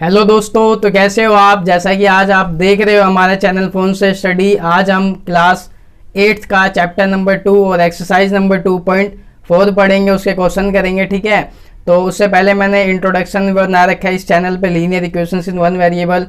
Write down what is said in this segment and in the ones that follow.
Hello दोस्तों, तो कैसे हो आप। जैसा कि आज आप देख रहे हो हमारे चैनल फोन से स्टडी। आज हम क्लास 8th का चैप्टर नंबर 2 और एक्सरसाइज नंबर 2.4 पढ़ेंगे, उसके क्वेश्चन करेंगे। ठीक है, तो उससे पहले मैंने इंट्रोडक्शन बना रखा है इस चैनल पे, linear equations in one variable.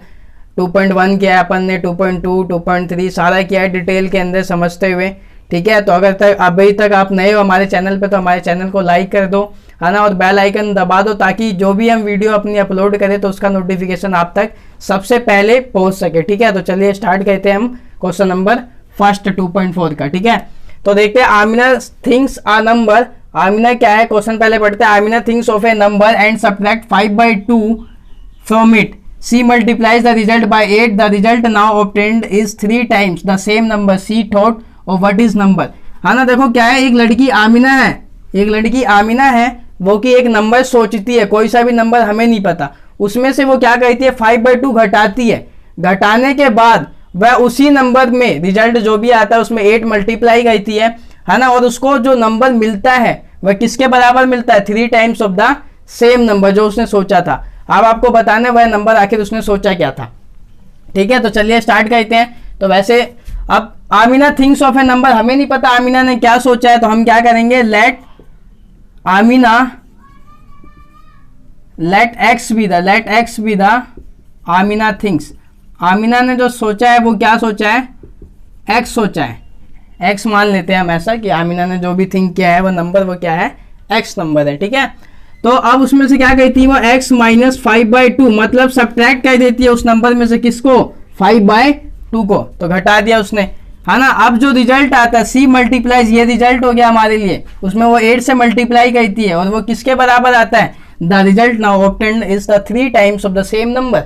2.1 किया है अपन ने, 2.2, 2.3 सारा किया है डिटेल के अंदर समझते हुए। ठीक है, तो अगर अभी तक आप नए हो हमारे चैनल पे तो हमारे चैनल को लाइक कर दो, है ना, और बेल आइकन दबा दो ताकि जो भी हम वीडियो अपनी अपलोड करें तो उसका नोटिफिकेशन आप तक सबसे पहले पहुंच सके। ठीक है, तो चलिए स्टार्ट करते हैं हम क्वेश्चन नंबर फर्स्ट 2.4 का। ठीक है, तो देखते हैं Amina things a number. Amina क्या है, क्वेश्चन पहले पढ़ते हैं। Amina things of A number and subtract 5/2 from it. C multiplies the result by 8. The result now obtained is 3 times the same number. C thought of what is number? है ना, देखो क्या है, एक लड़की आमिना है, वो कि एक नंबर सोचती है, कोई सा भी नंबर हमें नहीं पता, उसमें से वो क्या कहती है 5/2 घटाती है। घटाने के बाद वह उसी नंबर में रिजल्ट जो भी आता है उसमें 8 मल्टीप्लाई करती है ना, और उसको जो नंबर मिलता है वह किसके बराबर मिलता है, 3 times of the same number जो उसने सोचा था। अब आपको बताना वह नंबर आखिर उसने सोचा क्या था। ठीक है, तो चलिए स्टार्ट करते हैं। तो वैसे अब Amina things of A number, हमें नहीं पता आमिना ने क्या सोचा है, तो हम क्या करेंगे, let x be the Amina things. Amina ने जो सोचा है वो क्या सोचा है, एक्स सोचा है। एक्स मान लेते हैं हम ऐसा कि आमिना ने जो भी थिंक किया है वो नंबर वो क्या है, एक्स नंबर है। ठीक है, तो अब उसमें से क्या कहती है वो x माइनस 5/2, मतलब सब्ट्रैक्ट कर देती है उस नंबर में से किसको, 5/2 को, तो घटा दिया उसने, है ना। अब जो रिजल्ट आता है C मल्टीप्लाइज, ये रिजल्ट हो गया हमारे लिए, उसमें वो 8 से मल्टीप्लाई करती है और वो किसके बराबर आता है, the result now obtained is the 3 times of the same number.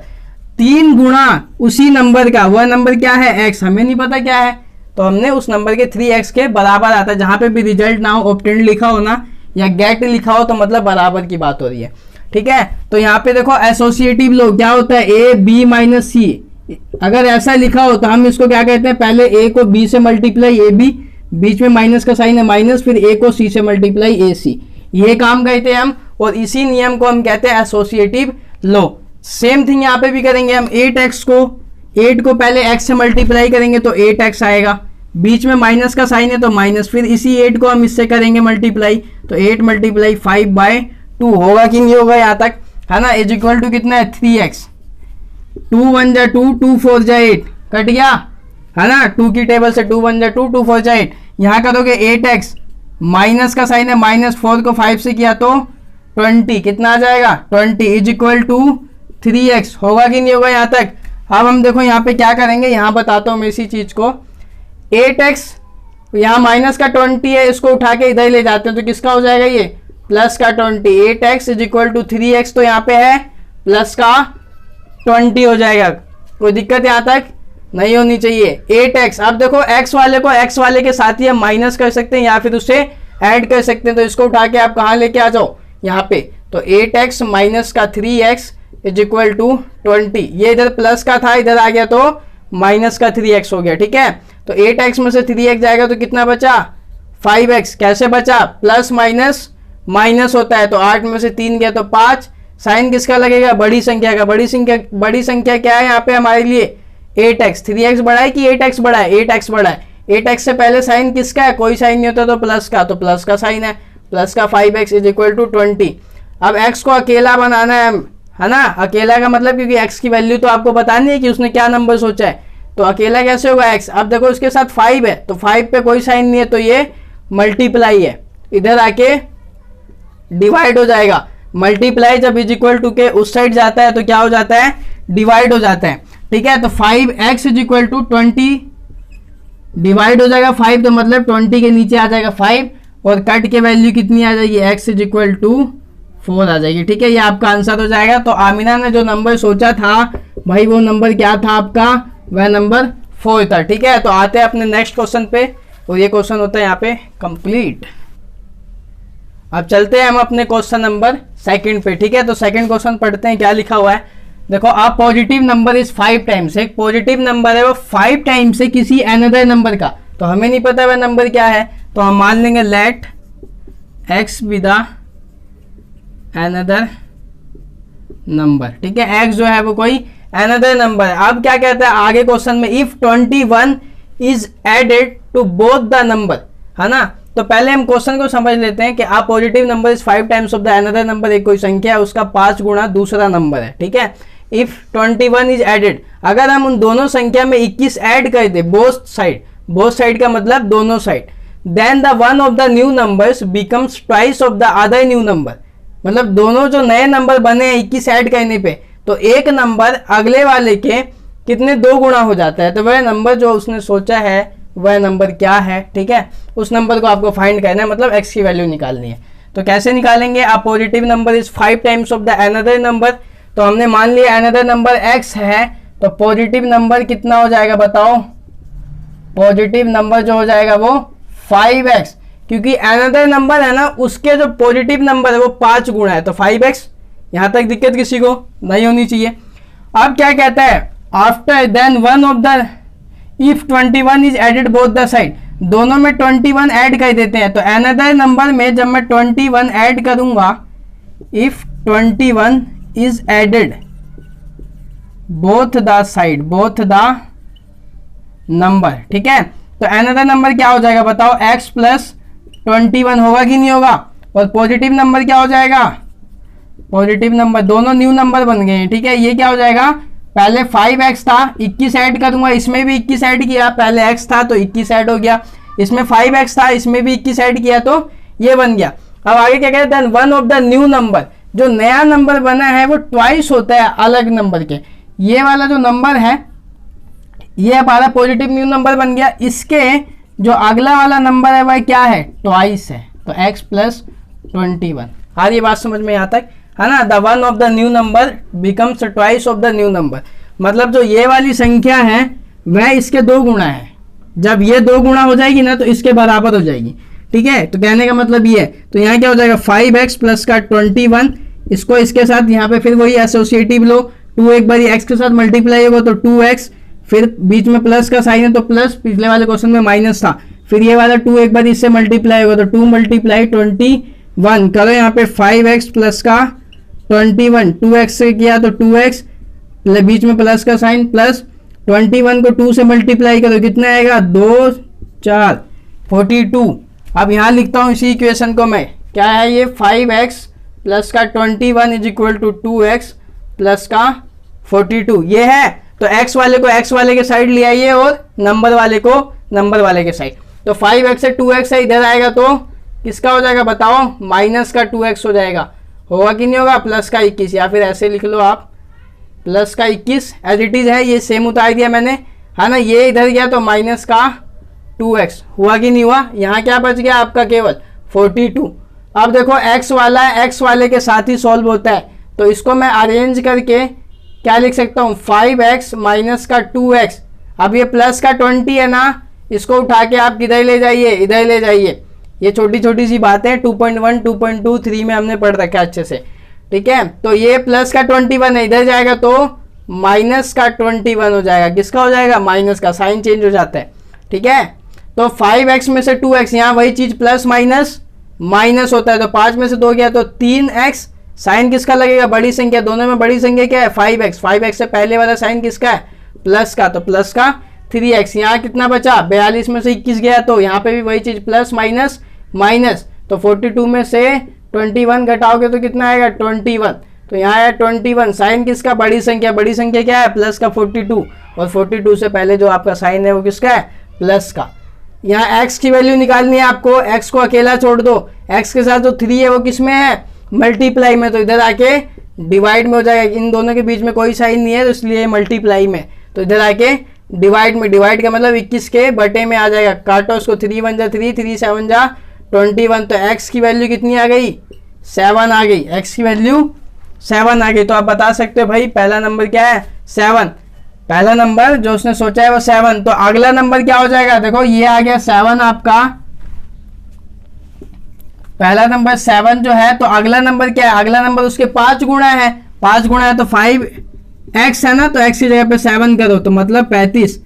3 गुना उसी नंबर का, वह नंबर क्या है x, हमें नहीं पता क्या है, तो हमने उस नंबर के 3x के बराबर आता है। जहां पे भी रिजल्ट नाउ ऑब्टेन्ड लिखा हो ना या गेट लिखा हो तो मतलब बराबर की बात हो रही है। ठीक है, तो यहाँ पे देखो एसोसिएटिव लो क्या होता है, ए बी माइनस सी। अगर ऐसा लिखा हो तो हम इसको क्या कहते हैं, पहले ए को बी से मल्टीप्लाई ए बी, बीच में माइनस का साइन है माइनस, फिर ए को सी से मल्टीप्लाई ए सी, ये काम कहते हैं हम, और इसी नियम को हम कहते हैं एसोसिएटिव लो। सेम थिंग यहाँ पे भी करेंगे हम। 8 को पहले x से मल्टीप्लाई करेंगे तो 8x आएगा, बीच में माइनस का साइन है तो माइनस, फिर इसी 8 को हम इससे करेंगे मल्टीप्लाई तो 8 मल्टीप्लाई 5/2 होगा कि नहीं होगा यहाँ तक, है ना, इज इक्वल टू कितना है 3x। 2 1 जा 2, 2 4 जा 8, कट गया, है ना, 2 की टेबल से 2 1 जा 2, 2 4 जा 8। यहाँ करोगे 8x, माइनस का साइन है माइनस, 4 को 5 से किया तो 20, कितना आ जाएगा 20 इज इक्वल टू 3x, होगा कि नहीं होगा यहाँ तक। अब हम देखो यहाँ पे क्या करेंगे, यहाँ बताता हूँ मैं इसी चीज को। 8x यहाँ माइनस का 20 है, इसको उठा के इधर ले जाते हैं तो किसका हो जाएगा ये, प्लस का 20। 8x is equal to 3x, तो यहाँ पे है प्लस का 20 हो जाएगा। कोई दिक्कत यहाँ तक नहीं होनी चाहिए। 8x, अब देखो x वाले को x वाले के साथ ही हम माइनस कर सकते हैं या फिर उससे ऐड कर सकते हैं, तो इसको उठा के आप कहाँ लेके आ जाओ यहाँ पे, तो 8x माइनस का 3x इज इक्वल टू 20। ये इधर प्लस का था, इधर आ गया तो माइनस का 3x हो गया। ठीक है, तो 8x में से 3x जाएगा तो कितना बचा 5x। कैसे बचा, प्लस माइनस माइनस होता है, तो 8 में से 3 गया तो 5। साइन किसका लगेगा, बड़ी संख्या का। बड़ी संख्या क्या है यहाँ पे हमारे लिए 8x। 3x बड़ा है कि 8x बड़ा है, 8x बड़ा है। 8x से पहले साइन किसका है, कोई साइन नहीं होता तो प्लस का, तो प्लस का साइन है, प्लस का 5x इज इक्वल टू 20। अब x को अकेला बनाना है ना, अकेला का मतलब क्योंकि x की वैल्यू तो आपको बतानी है कि उसने क्या नंबर सोचा है, तो अकेला कैसे होगा x। अब देखो इसके साथ 5 है तो 5 पे कोई साइन नहीं है तो ये मल्टीप्लाई है, इधर आके डिवाइड हो जाएगा। मल्टीप्लाई जब इज इक्वल टू के उस साइड जाता है तो क्या हो जाता है, डिवाइड हो जाता है। ठीक है, तो 5x is equal to 20 divide हो जाएगा 5, तो मतलब 20 के नीचे आ जाएगा 5 और कट के वैल्यू कितनी आ जाएगी, x इज इक्वल टू 4 आ जाएगी। ठीक है, ये आपका आंसर हो जाएगा। तो आमिना ने जो नंबर सोचा था भाई वो नंबर क्या था आपका, वह नंबर 4 था। ठीक है, तो आते हैं अपने नेक्स्ट क्वेश्चन पे, और ये क्वेश्चन होता है यहाँ पे कंप्लीट। अब चलते हैं हम अपने क्वेश्चन नंबर 2 पे। ठीक है, तो सेकंड क्वेश्चन पढ़ते हैं, क्या लिखा हुआ है देखो। A positive number is 5 times, एक पॉजिटिव नंबर है वो 5 टाइम्स है किसी अनदर नंबर का, तो हमें नहीं पता वह नंबर क्या है, तो हम मान लेंगे let x be the another number, ठीक है। x जो है वो कोई अनदर नंबर है। अब क्या कहता है आगे क्वेश्चन में, if 21 is added to both the number, है ना। तो पहले हम क्वेश्चन को समझ लेते हैं कि a positive number is 5 times of the another number, एक कोई संख्या है उसका 5 गुना दूसरा नंबर है, ठीक है। इफ 21 इज एडेड, अगर हम उन दोनों संख्या में 21 ऐड कर दे, बोथ साइड का मतलब दोनों side, then the one of the new numbers becomes twice of the other new number, मतलब दोनों जो नए नंबर बने हैं 21 ऐड करने पे, तो एक नंबर अगले वाले के कितने 2 गुना हो जाता है। तो वह नंबर जो उसने सोचा है वह नंबर क्या है, ठीक है। उस नंबर को आपको फाइंड करना है, मतलब x की वैल्यू निकालनी है। तो कैसे निकालेंगे, आप positive number is 5 times of the another number, तो हमने मान लिया अनदर नंबर x है, तो पॉजिटिव नंबर कितना हो जाएगा बताओ, पॉजिटिव नंबर जो हो जाएगा वो 5x, क्योंकि अनदर नंबर है ना उसके जो पॉजिटिव नंबर है वो 5 गुना है, तो 5x। यहां तक दिक्कत किसी को नहीं होनी चाहिए। अब क्या कहता है, after then one of the, if 21 is added both the side, दोनों में 21 ऐड कर देते हैं। तो अनदर नंबर में जब मैं 21 ऐड करूंगा, if 21 is added both the side, both the number, ठीक है। तो अनदर नंबर क्या हो जाएगा बताओ, x प्लस 21 होगा कि नहीं होगा, और पॉजिटिव नंबर क्या हो जाएगा, पॉजिटिव नंबर, दोनों न्यू नंबर बन गए हैं, ठीक है। ये क्या हो जाएगा, पहले 5x था, 21 ऐड करूंगा, इसमें भी 21 ऐड किया, पहले x था तो 21 ऐड हो गया, इसमें 5x था, इसमें भी 21 ऐड किया तो ये बन गया। अब आगे क्या कहते हैं, one of the new number, जो नया नंबर बना है वो ट्वाइस होता है अलग नंबर के। ये वाला जो नंबर है ये हमारा पॉजिटिव न्यू नंबर बन गया, इसके जो अगला वाला नंबर है वह क्या है, ट्वाइस है, तो x प्लस 21। हाँ ये बात समझ में यहाँ तक है ना। The one of the new number becomes twice of the new number, मतलब जो ये वाली संख्या है वह इसके 2 गुना है, जब ये 2 गुना हो जाएगी ना तो इसके बराबर हो जाएगी, ठीक है। तो कहने का मतलब ये है, तो यहाँ क्या हो जाएगा 5x प्लस का 21, इसको इसके साथ यहाँ पे फिर वही एसोसिएटिव लो, 2 एक बार x के साथ मल्टीप्लाई होगा तो 2x, फिर बीच में प्लस का साइन है तो प्लस, पिछले वाले क्वेश्चन में माइनस था, फिर ये वाला 2 एक बार इससे मल्टीप्लाई होगा तो 2 मल्टीप्लाई 21 करो, यहाँ पे 5x प्लस का 21, 2x से किया तो 2x, बीच में प्लस का साइन, प्लस 21 को 2 से मल्टीप्लाई करो कितना आएगा, 2 4 42। अब यहाँ लिखता हूँ इसी इक्वेशन को मैं, क्या है ये 5x प्लस का 21 is equal to 2x plus का 42, ये है। तो x वाले को x वाले के साइड ले आइए और नंबर वाले को नंबर वाले के साइड, तो 5x से 2x है इधर आएगा तो किसका हो जाएगा बताओ, माइनस का 2x हो जाएगा, होगा कि नहीं होगा, प्लस का 21, या फिर ऐसे लिख लो आप प्लस का 21 एज इट इज है, ये सेम उतार दिया मैंने, है ना। ये इधर गया तो माइनस का 2x, हुआ कि नहीं हुआ, यहाँ क्या बच गया आपका केवल 42। अब देखो x वाला है, x वाले के साथ ही सॉल्व होता है, तो इसको मैं अरेंज करके क्या लिख सकता हूँ, 5x माइनस का 2x। अब ये प्लस का 20 है ना, इसको उठा के आप किधर ले जाइए, इधर ले जाइए। ये छोटी छोटी सी बातें 2.1 2.2 3 में हमने पढ़ रखा है अच्छे से, ठीक है। तो ये प्लस का 21 है, इधर जाएगा तो माइनस का 21 हो जाएगा, किसका हो जाएगा, माइनस का, साइन चेंज हो जाता है, ठीक है। तो 5x में से 2x, यहाँ वही चीज प्लस माइनस माइनस होता है, तो 5 में से 2 गया तो 3x, साइन किसका लगेगा, बड़ी संख्या, दोनों में बड़ी संख्या क्या है 5x, 5x से पहले वाला साइन किसका है, प्लस का, तो प्लस का 3x। यहाँ कितना बचा, 42 में से 21 गया तो यहाँ पे भी वही चीज प्लस माइनस माइनस, तो 42 में से 21 घटाओगे तो कितना आएगा 21, तो यहाँ आया 21, साइन किसका, बड़ी संख्या क्या है प्लस का 42, और 42 से पहले जो आपका साइन है वो किसका है, प्लस का। यहाँ x की वैल्यू निकालनी है आपको, x को अकेला छोड़ दो, x के साथ जो 3 है वो किस में है, मल्टीप्लाई में, तो इधर आके डिवाइड में हो जाएगा, इन दोनों के बीच में कोई साइन नहीं है तो इसलिए मल्टीप्लाई में, तो इधर आके डिवाइड में, डिवाइड का मतलब 21 के बटे में आ जाएगा, काटो उसको, 3 1 जा 3, 3 7 जा 21, तो x की वैल्यू कितनी आ गई, 7 आ गई, x की वैल्यू 7 आ गई। तो आप बता सकते हो भाई पहला नंबर क्या है, 7, पहला नंबर जो उसने सोचा है वो 7। तो अगला नंबर क्या हो जाएगा, देखो ये आ गया 7 आपका, पहला नंबर 7 जो है, तो अगला नंबर क्या है, अगला नंबर उसके 5 गुना है, 5 गुना है तो 5x है ना, तो x की जगह पे 7 करो तो मतलब 35,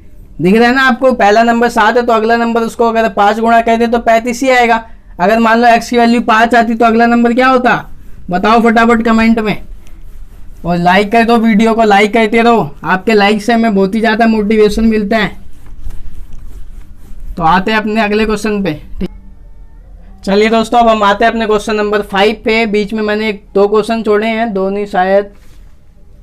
दिख रहा है ना आपको, पहला नंबर 7 है तो अगला नंबर उसको अगर 5 गुणा कर दे तो 35 ही आएगा। अगर मान लो x की वैल्यू 5 आती तो अगला नंबर क्या होता, बताओ फटाफट कमेंट में, और लाइक कर दो, वीडियो को लाइक करते रहो, आपके लाइक से हमें बहुत ही ज़्यादा मोटिवेशन मिलता है। तो आते हैं अपने अगले क्वेश्चन पे। ठीक, चलिए दोस्तों अब हम आते हैं अपने क्वेश्चन नंबर 5 पे। बीच में मैंने 2 क्वेश्चन छोड़े हैं, 2 नहीं शायद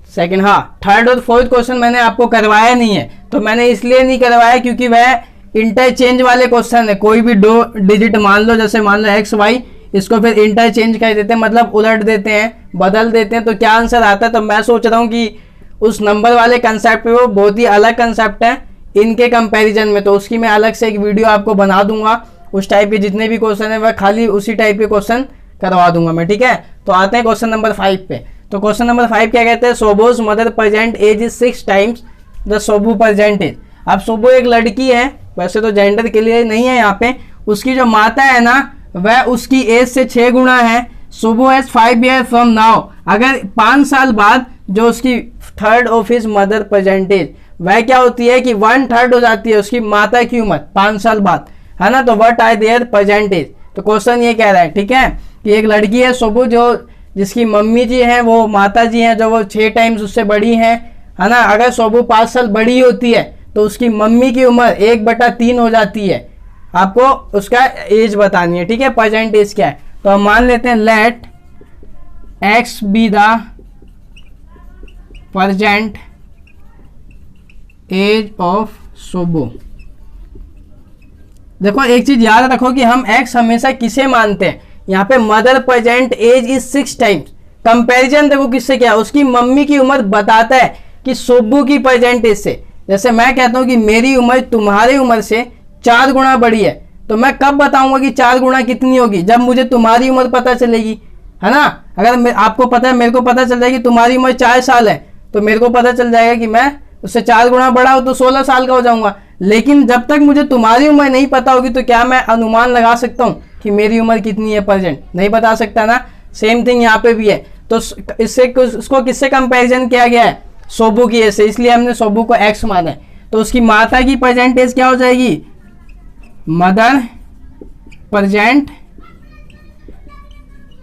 सेकंड, हाँ थर्ड और फोर्थ क्वेश्चन मैंने आपको करवाया नहीं है। तो मैंने इसलिए नहीं करवाया क्योंकि वह इंटरचेंज वाले क्वेश्चन है। कोई भी 2 डिजिट मान लो, जैसे मान लो एक्स वाई, इसको फिर इंटरचेंज कर देते हैं, मतलब उलट देते हैं, बदल देते हैं, तो क्या आंसर आता है। तो मैं सोच रहा हूँ कि उस नंबर वाले कंसेप्ट पे, वो बहुत ही अलग कंसेप्ट है इनके कंपैरिजन में, तो उसकी मैं अलग से एक वीडियो आपको बना दूंगा। उस टाइप के जितने भी क्वेश्चन है वह खाली उसी टाइप के क्वेश्चन करवा दूंगा मैं, ठीक है। तो आते हैं क्वेश्चन नंबर 5 पे। तो क्वेश्चन नंबर 5 क्या कहते हैं, सोबोज mother present age is 6 times the Sobu present age. अब सोबो एक लड़की है, वैसे तो जेंडर के लिए नहीं है यहाँ पे, उसकी जो माता है ना वह उसकी एज से 6 गुना है। सोबो एज 5 ईयर फ्रॉम नाउ, अगर 5 साल बाद जो उसकी third of his mother percentage वह क्या होती है कि 1/3 हो जाती है उसकी माता की उम्र 5 साल बाद, है ना। तो व्हाट आर देयर प्रेजेंटेज। तो क्वेश्चन ये कह रहा है, ठीक है, कि एक लड़की है सोबू, जो जिसकी मम्मी जी हैं वो माता जी हैं, जो वो 6 टाइम्स उससे बड़ी हैं, है ना। अगर सोबू 5 साल बड़ी होती है तो उसकी मम्मी की उम्र 1/3 हो जाती है। आपको उसका एज बतानी है, ठीक है, प्रेजेंट एज क्या है। तो हम मान लेते हैं let x be the present age of Sobu. देखो एक चीज याद रखो कि हम x हमेशा किसे मानते हैं, यहाँ पे mother present age is 6 times. Comparison देखो किससे क्या, उसकी मम्मी की उम्र बताता है कि सोबू की प्रेजेंट एज से। जैसे मैं कहता हूँ कि मेरी उम्र तुम्हारी उम्र से 4 गुना बड़ी है, तो मैं कब बताऊंगा कि 4 गुना कितनी होगी, जब मुझे तुम्हारी उम्र पता चलेगी, है ना। अगर आपको पता है, मेरे को पता चल जाएगी कि तुम्हारी उम्र 4 साल है, तो मेरे को पता चल जाएगा कि मैं उससे 4 गुना बड़ा हो तो 16 साल का हो जाऊंगा। लेकिन जब तक मुझे तुम्हारी उम्र नहीं पता होगी तो क्या मैं अनुमान लगा सकता हूँ कि मेरी उम्र कितनी है प्रेजेंट, नहीं बता सकता ना। सेम थिंग यहाँ पे भी है। तो इससे इसको किससे कंपैरिजन किया गया है, सोबू की एज से, इसलिए हमने सोबू को एक्स माना है। तो उसकी माता की प्रेजेंट एज क्या हो जाएगी, मदर प्रेजेंट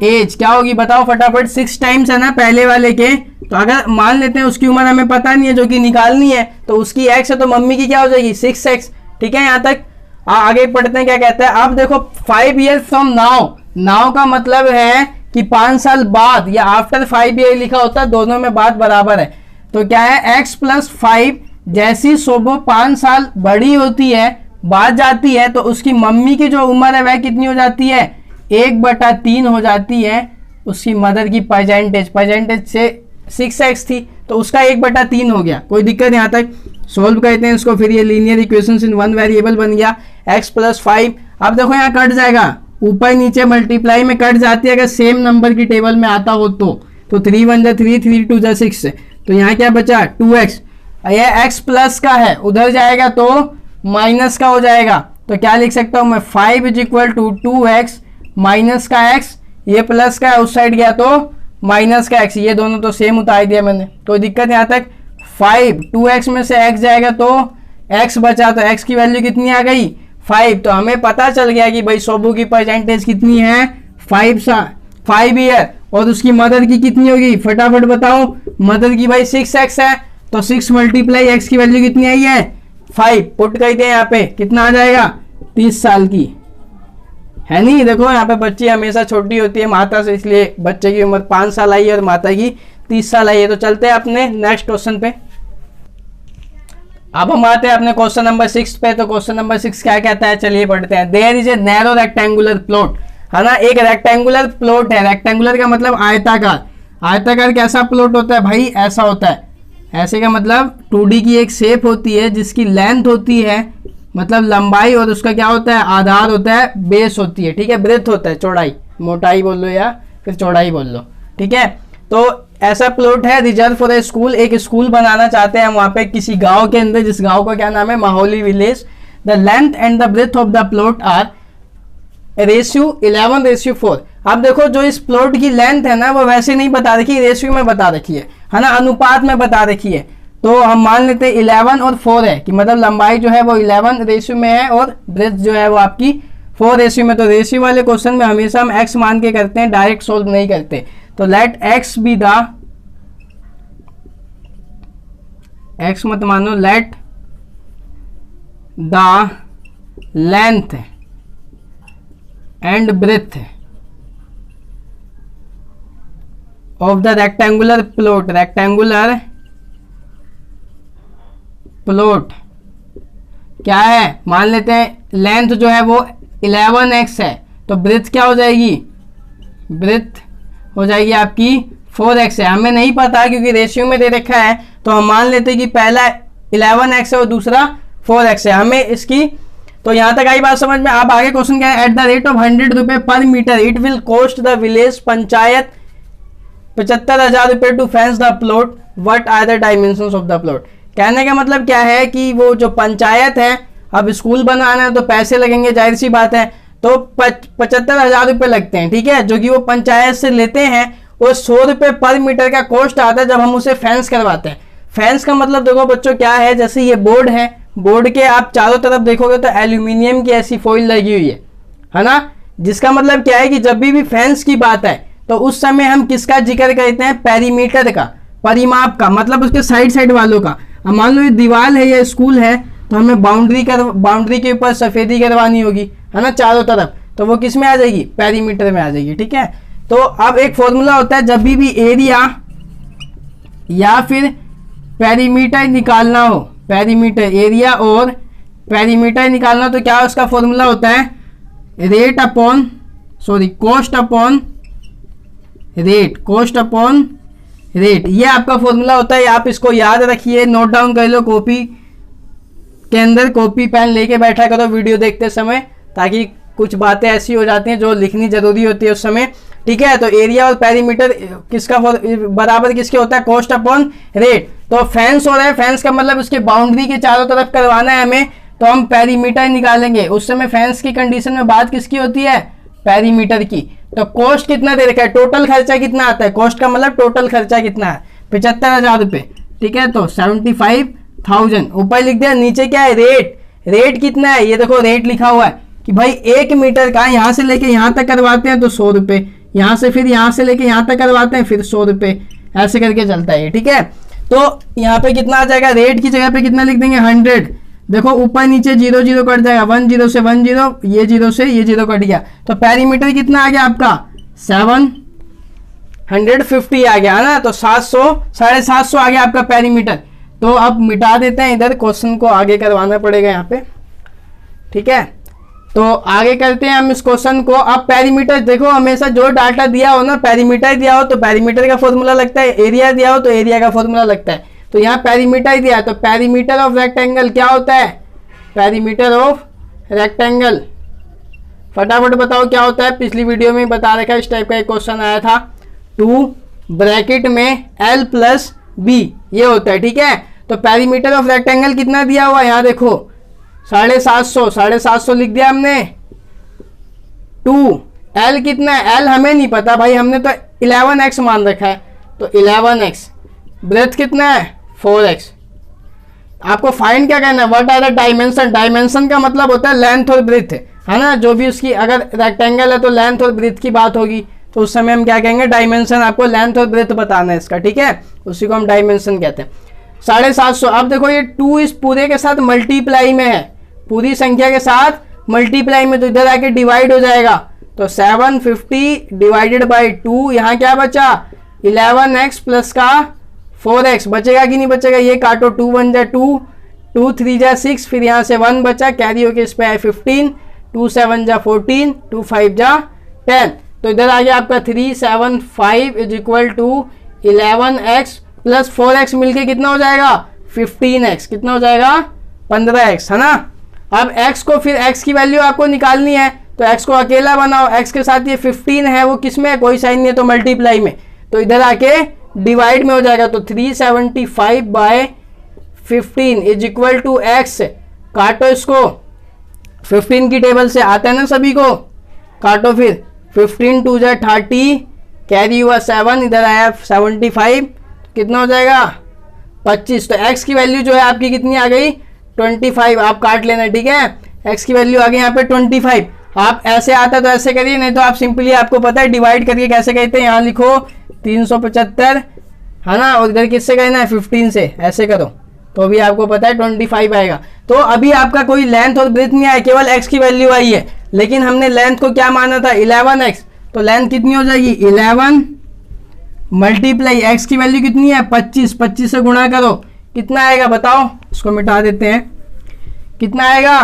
एज क्या होगी बताओ फटाफट। 6 टाइम्स है ना पहले वाले के, तो अगर मान लेते हैं उसकी उम्र हमें पता नहीं है जो कि निकालनी है, तो उसकी एक्स है तो मम्मी की क्या हो जाएगी 6x, ठीक है। यहाँ तक आगे पढ़ते हैं क्या कहता है। अब देखो 5 ईयर फ्रॉम नाउ, नाउ का मतलब है कि 5 साल बाद, या आफ्टर 5 ईयर लिखा होता है, दोनों में बात बराबर है। तो क्या है x + 5, जैसी सोबो 5 साल बड़ी होती है, बाद जाती है, तो उसकी मम्मी की जो उम्र है वह कितनी हो जाती है, 1/3 हो जाती है उसकी मदर की परसेंटेज से 6x थी, तो उसका 1/3 हो गया। कोई दिक्कत यहाँ तक। सोल्व करते हैं इसको, फिर ये लीनियर इक्वेशंस इन 1 वेरिएबल बन गया x + 5। अब देखो यहाँ कट जाएगा, ऊपर नीचे मल्टीप्लाई में कट जाती है अगर सेम नंबर की टेबल में आता हो तो 3 1 3 3 2 6, तो यहाँ क्या बचा 2x। यह x प्लस का है, उधर जाएगा तो माइनस का हो जाएगा। तो क्या लिख सकता हूँ मैं 5 = 2x माइनस का x, ये प्लस का है उस साइड गया तो माइनस का x, ये दोनों तो सेम उतार दिया मैंने। तो दिक्कत यहाँ तक 5 2x में से x जाएगा तो x बचा, तो x की वैल्यू कितनी आ गई 5। तो हमें पता चल गया कि भाई सोबू की परसेंटेज कितनी है 5 ईयर, और उसकी मदर की कितनी होगी फटाफट बताओ। मदर की भाई 6x है, तो 6 × x की वैल्यू कितनी आई है 5। पुट कर दिया यहाँ पे, कितना आ जाएगा 30 साल की, है नहीं। देखो यहाँ पे बच्ची हमेशा छोटी होती है माता से, इसलिए बच्चे की उम्र 5 साल आई है और माता की 30 साल आई है। तो चलते हैं अपने नेक्स्ट क्वेश्चन पे। अब हम आते हैं अपने क्वेश्चन नंबर 6 पे। तो क्वेश्चन नंबर 6 क्या कहता है, चलिए पढ़ते हैं। There is a narrow rectangular plot, है ना। एक रेक्टेंगुलर प्लॉट है, रेक्टेंगुलर का मतलब आयताकार। आयताकार कैसा प्लॉट होता है भाई, ऐसा होता है। ऐसे का मतलब 2D की एक शेप होती है जिसकी लेंथ होती है, मतलब लंबाई, और उसका क्या होता है आधार होता है, बेस होती है, ठीक है। ब्रेथ होता है, चौड़ाई, मोटाई बोल लो या फिर चौड़ाई बोल लो, ठीक है। तो ऐसा प्लॉट है रिजर्व फॉर ए स्कूल, एक स्कूल बनाना चाहते हैं वहां पे किसी गांव के अंदर, जिस गांव का क्या नाम है Mahauli village. The length and the breadth of the plot are ratio 11:4। अब देखो जो इस प्लॉट की लेंथ है ना वो वैसे नहीं बता रखी, रेशियो में बता रखी है ना, अनुपात में बता रखी है। तो हम मान लेते हैं 11 और 4 है, कि मतलब लंबाई जो है वो 11 रेशियो में है और ब्रेथ जो है वो आपकी 4 रेशियो में। तो रेशियो वाले क्वेश्चन में हमेशा हम x मान के करते हैं, डायरेक्ट सोल्व नहीं करते। तो let x be the x मत मानो, let the length and breadth of the rectangular plot, rectangular plot क्या है, मान लेते हैं लेंथ जो है वो 11x है, तो ब्रेथ क्या हो जाएगी, ब्रेथ हो जाएगी आपकी 4x है। हमें नहीं पता क्योंकि रेशियो में दे रखा है, तो हम मान लेते हैं कि पहला 11x है और दूसरा 4x है हमें इसकी। तो यहां तक आई बात समझ में। अब आगे क्वेश्चन क्या है, एट द रेट ऑफ 100 रुपए per meter it will cost the village panchayat 75,000 रुपए to fence the plot, what are the dimensions of the plot. कहने का मतलब क्या है कि वो जो पंचायत है, अब स्कूल बनाना है तो पैसे लगेंगे, जाहिर सी बात है, तो 75,000 रुपए लगते हैं, ठीक है, जो कि वो पंचायत से लेते हैं। वो 100 रुपए पर मीटर का कॉस्ट आता है जब हम उसे फेंस करवाते हैं। फेंस का मतलब देखो बच्चों क्या है, जैसे ये बोर्ड है, बोर्ड के आप चारों तरफ देखोगे तो एल्यूमिनियम की ऐसी फॉइल लगी हुई है ना, जिसका मतलब क्या है कि जब भी फेंस की बात है तो उस समय हम किसका जिक्र करते हैं, पेरीमीटर का, परिमाप का, मतलब उसके साइड साइड वालों का। अब मान लो ये दीवार है या स्कूल है तो हमें बाउंड्री के ऊपर सफेदी करवानी होगी, है ना, चारों तरफ, तो वो किस में आ जाएगी, पेरीमीटर में आ जाएगी, ठीक है। तो अब एक फॉर्मूला होता है, जब भी एरिया या फिर पेरीमीटर निकालना हो, पेरीमीटर, एरिया और पेरीमीटर निकालना, तो क्या उसका फॉर्मूला होता है, rate upon cost upon rate, cost upon rate, ये आपका फॉर्मूला होता है। आप इसको याद रखिए, नोट डाउन कर लो, कॉपी के अंदर कॉपी पेन लेके बैठा करो वीडियो देखते समय, ताकि कुछ बातें ऐसी हो जाती हैं जो लिखनी जरूरी होती है उस समय, ठीक है। तो एरिया और पेरीमीटर किसका बराबर किसके होता है, कॉस्ट अपॉन रेट। तो फेंस हो रहा है, फेंस का मतलब उसके बाउंड्री के चारों तरफ करवाना है हमें, तो हम पेरीमीटर निकालेंगे। उस समय फेंस की कंडीशन में बात किसकी होती है, पेरीमीटर की। तो कॉस्ट कितना दे रखा है, टोटल खर्चा कितना आता है, कॉस्ट का मतलब टोटल खर्चा कितना है, 75,000 रुपए, ठीक है। तो 75,000 ऊपर लिख दिया, नीचे क्या है, रेट, रेट कितना है, ये देखो रेट लिखा हुआ है कि भाई 1 मीटर का यहां से लेके यहां तक करवाते हैं तो 100 रुपए, यहां से फिर यहां से लेके यहां तक करवाते हैं फिर 100 रुपए, ऐसे करके चलता है, ठीक है। तो यहाँ पे कितना आ जाएगा, रेट की जगह पे कितना लिख देंगे, 100। देखो ऊपर नीचे 0 0 कट जाएगा, 1 0 से 1 0, ये 0 से ये 0 कट गया, तो पेरीमीटर कितना आ गया आपका, 750 आ गया, है ना। तो 700, 750 आ गया आपका पेरीमीटर। तो अब मिटा देते हैं इधर, क्वेश्चन को आगे करवाना पड़ेगा यहाँ पे, ठीक है। तो आगे करते हैं हम इस क्वेश्चन को। अब पेरीमीटर देखो, हमेशा जो डाटा दिया हो ना, पेरीमीटर दिया हो तो पेरीमीटर का फॉर्मूला लगता है, एरिया दिया हो तो एरिया का फॉर्मूला लगता है। तो यहाँ पेरीमीटर दिया है, तो पेरीमीटर ऑफ रेक्टेंगल क्या होता है, पेरीमीटर ऑफ रेक्टेंगल, फटाफट बताओ क्या होता है। पिछली वीडियो में बता रखा है, इस टाइप का एक क्वेश्चन आया था, 2 ब्रैकेट में L प्लस B, ये होता है, ठीक है। तो पेरीमीटर ऑफ रेक्टेंगल कितना दिया हुआ है, यहाँ देखो 750, 750 लिख दिया हमने। 2 L कितना है, L हमें नहीं पता भाई, हमने तो 11x मान रखा है, तो 11x। ब्रेथ कितना है, 4x। आपको फाइंड क्या करना है, what are the dimension, dimension का मतलब होता है लेंथ और ब्रेथ, है ना। जो भी उसकी, अगर रेक्टेंगल है तो लेंथ और ब्रेथ की बात होगी, तो उस समय हम क्या कहेंगे, डायमेंशन, आपको लेंथ और ब्रेथ बताना है इसका, ठीक है, उसी को हम डायमेंशन कहते हैं। 750। अब देखो ये 2 इस पूरे के साथ मल्टीप्लाई में है, पूरी संख्या के साथ मल्टीप्लाई में, तो इधर आके डिवाइड हो जाएगा। तो 750 डिवाइडेड बाई 2, यहाँ क्या बचा, 11x प्लस का 4x बचेगा कि नहीं बचेगा, ये काटो, 2 1 जा 2, 2 3 जा 6, फिर यहाँ से 1 बचा, कैरी होके इस पे है 15, 2 7 जा 14, 2 5 जा 10। तो इधर आ गया आपका 375 is equal to 11x plus 4x मिलके कितना हो जाएगा, 15x, कितना हो जाएगा, 15x, है ना। अब x को, फिर x की वैल्यू आपको निकालनी है, तो x को अकेला बनाओ, x के साथ ये 15 है, वो किस में है, कोई साइन नहीं है, तो मल्टीप्लाई में, तो इधर आके डिवाइड में हो जाएगा। तो 375 by 15 is equal to x, काटो इसको, 15 की टेबल से आता है ना सभी को, काटो फिर, 15 2 जा 30, कैरी हुआ 7, इधर आया 75, कितना हो जाएगा, 25। तो x की वैल्यू जो है आपकी कितनी आ गई, 25। आप काट लेना, ठीक है, x की वैल्यू आ गई यहाँ पे 25। आप ऐसे आता तो ऐसे करिए, नहीं तो आप सिंपली, आपको पता है डिवाइड करके कैसे कहते हैं, यहाँ लिखो 375, है ना, और इधर किससे करना है, 15 से, ऐसे करो, तो अभी आपको पता है 25 आएगा। तो अभी आपका कोई लेंथ और ब्रेथ नहीं आया, केवल x की वैल्यू आई है, लेकिन हमने लेंथ को क्या माना था 11x, तो लेंथ कितनी हो जाएगी 11 मल्टीप्लाई x की वैल्यू कितनी है 25, 25 से गुणा करो कितना आएगा बताओ, इसको मिटा देते हैं, कितना आएगा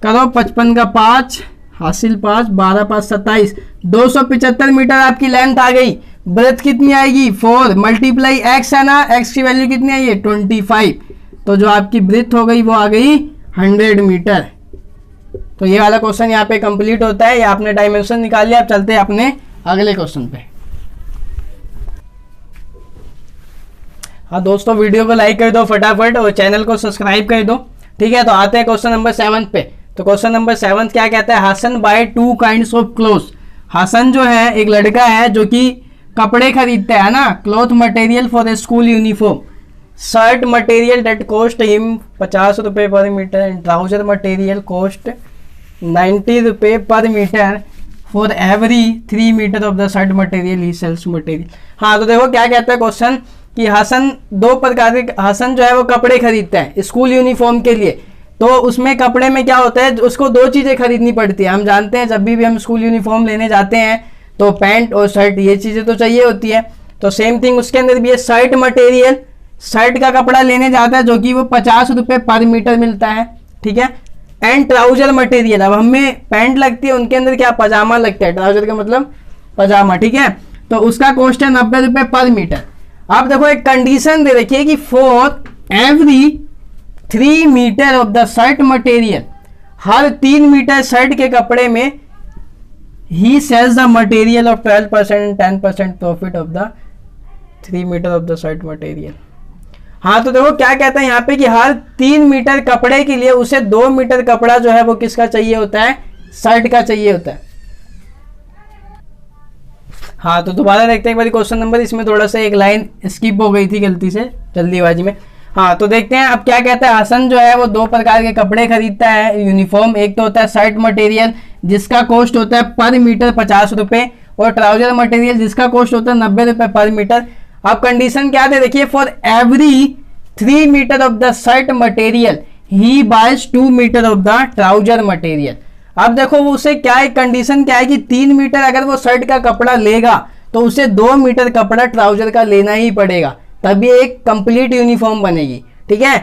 करो 55 का 5 हासिल 5 12 5 27, 275 मीटर आपकी लेंथ आ गई। ब्रेथ कितनी आएगी 4 मल्टीप्लाई x है ना, x की वैल्यू कितनी आई है 25, तो जो आपकी ब्रेथ हो गई वो आ गई 100 मीटर। तो ये वाला क्वेश्चन यहाँ पे कंप्लीट होता है, ये आपने डायमेंशन निकाल लिया। अब चलते हैं अपने अगले क्वेश्चन पे। हाँ दोस्तों, वीडियो को लाइक कर दो फटाफट और चैनल को सब्सक्राइब कर दो, ठीक है। तो आते हैं क्वेश्चन नंबर 7 पे। तो क्वेश्चन नंबर 7 क्या कहता है, Hasan buy 2 kinds of clothes. Hasan जो है एक लड़का है जो कि कपड़े खरीदता है ना, cloth material for a school uniform, shirt material that cost him 50 रुपये per meter and trouser material cost 90 रुपये per meter for every 3 metre of the shirt material he sells material. हाँ तो देखो क्या कहता है क्वेश्चन कि हसन दो प्रकार के, हसन जो है वो कपड़े खरीदता है स्कूल यूनिफॉर्म के लिए। तो उसमें कपड़े में क्या होता है, उसको 2 चीज़ें खरीदनी पड़ती है। हम जानते हैं जब भी हम स्कूल यूनिफॉर्म लेने जाते हैं तो पैंट और शर्ट ये चीज़ें तो चाहिए होती है। तो सेम थिंग उसके अंदर भी है शर्ट मटेरियल, शर्ट का कपड़ा लेने जाता है जो कि वो 50 रुपये पर मीटर मिलता है, ठीक है। एंड ट्राउजर मटेरियल, अब हमें पैंट लगती है, उनके अंदर क्या पजामा लगता है, ट्राउजर का मतलब पजामा, ठीक है। तो उसका कॉस्ट है 90 रुपये पर मीटर। आप देखो एक कंडीशन दे रखी है कि for every 3 metre of the shirt material, हर 3 मीटर शर्ट के कपड़े में ही sells the material of 12% and 10% profit of the 3 metre of the shirt material. हाँ तो देखो क्या कहता है यहाँ पे कि हर 3 मीटर कपड़े के लिए उसे 2 मीटर कपड़ा जो है वो किसका चाहिए होता है, शर्ट का चाहिए होता है। हाँ तो दोबारा देखते हैं एक बार क्वेश्चन नंबर, इसमें थोड़ा सा एक लाइन स्किप हो गई थी गलती से जल्दीबाजी में। हाँ तो देखते हैं अब क्या कहता है, हसन जो है वो 2 प्रकार के कपड़े खरीदता है यूनिफॉर्म। एक तो होता है शर्ट मटेरियल जिसका कॉस्ट होता है पर मीटर 50 रुपये, और ट्राउजर मटेरियल जिसका कॉस्ट होता है 90 रुपये पर मीटर। अब कंडीशन क्या दे देखिए, for every 3 metre of the shirt material he buys 2 meter of the trouser material. अब देखो वो उसे क्या है, कंडीशन क्या है कि 3 मीटर अगर वो शर्ट का कपड़ा लेगा तो उसे 2 मीटर कपड़ा ट्राउजर का लेना ही पड़ेगा, तभी एक कंप्लीट यूनिफॉर्म बनेगी, ठीक है।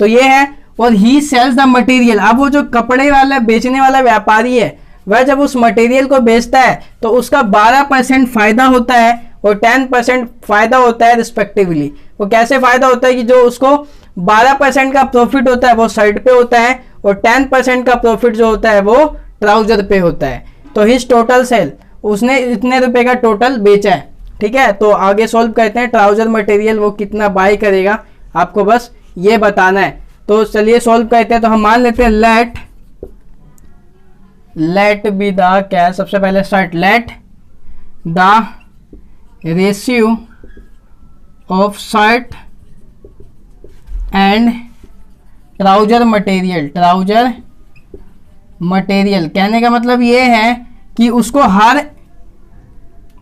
तो ये है, और ही सेल्स द मटेरियल। अब वो जो कपड़े वाला बेचने वाला व्यापारी है वह जब उस मटेरियल को बेचता है तो उसका 12% फायदा होता है और 10% फायदा होता है रिस्पेक्टिवली। वो कैसे फायदा होता है कि जो उसको 12% का प्रॉफिट होता है वो शर्ट पे होता है और 10% का प्रॉफिट जो होता है वो ट्राउजर पे होता है। तो हिज टोटल सेल, उसने इतने रुपए का टोटल बेचा है, ठीक है। तो आगे सॉल्व करते हैं, ट्राउजर मटेरियल वो कितना बाय करेगा आपको बस ये बताना है। तो चलिए सॉल्व करते हैं। तो हम मान लेते हैं लेट बी द क्या है, सबसे पहले start, let the ratio of shirt and trouser material. Trouser material कहने का मतलब ये है कि उसको हर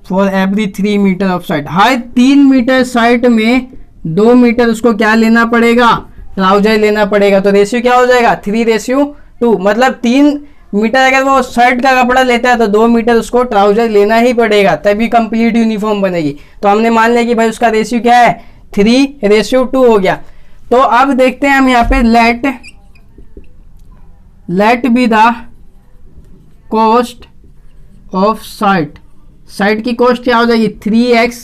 for every 3 metre of shirt, हर 3 मीटर शर्ट में 2 मीटर उसको क्या लेना पड़ेगा, ट्राउजर लेना पड़ेगा। तो रेशियो क्या हो जाएगा 3:2, मतलब 3 मीटर अगर वो शर्ट का कपड़ा लेता है तो 2 मीटर उसको ट्राउजर लेना ही पड़ेगा, तभी कंप्लीट यूनिफॉर्म बनेगी। तो हमने मान लिया कि भाई उसका रेशियो क्या है 3:2 हो गया। तो अब देखते हैं हम यहाँ पे let be the cost of shirt. Shirt की कॉस्ट क्या हो जाएगी 3x,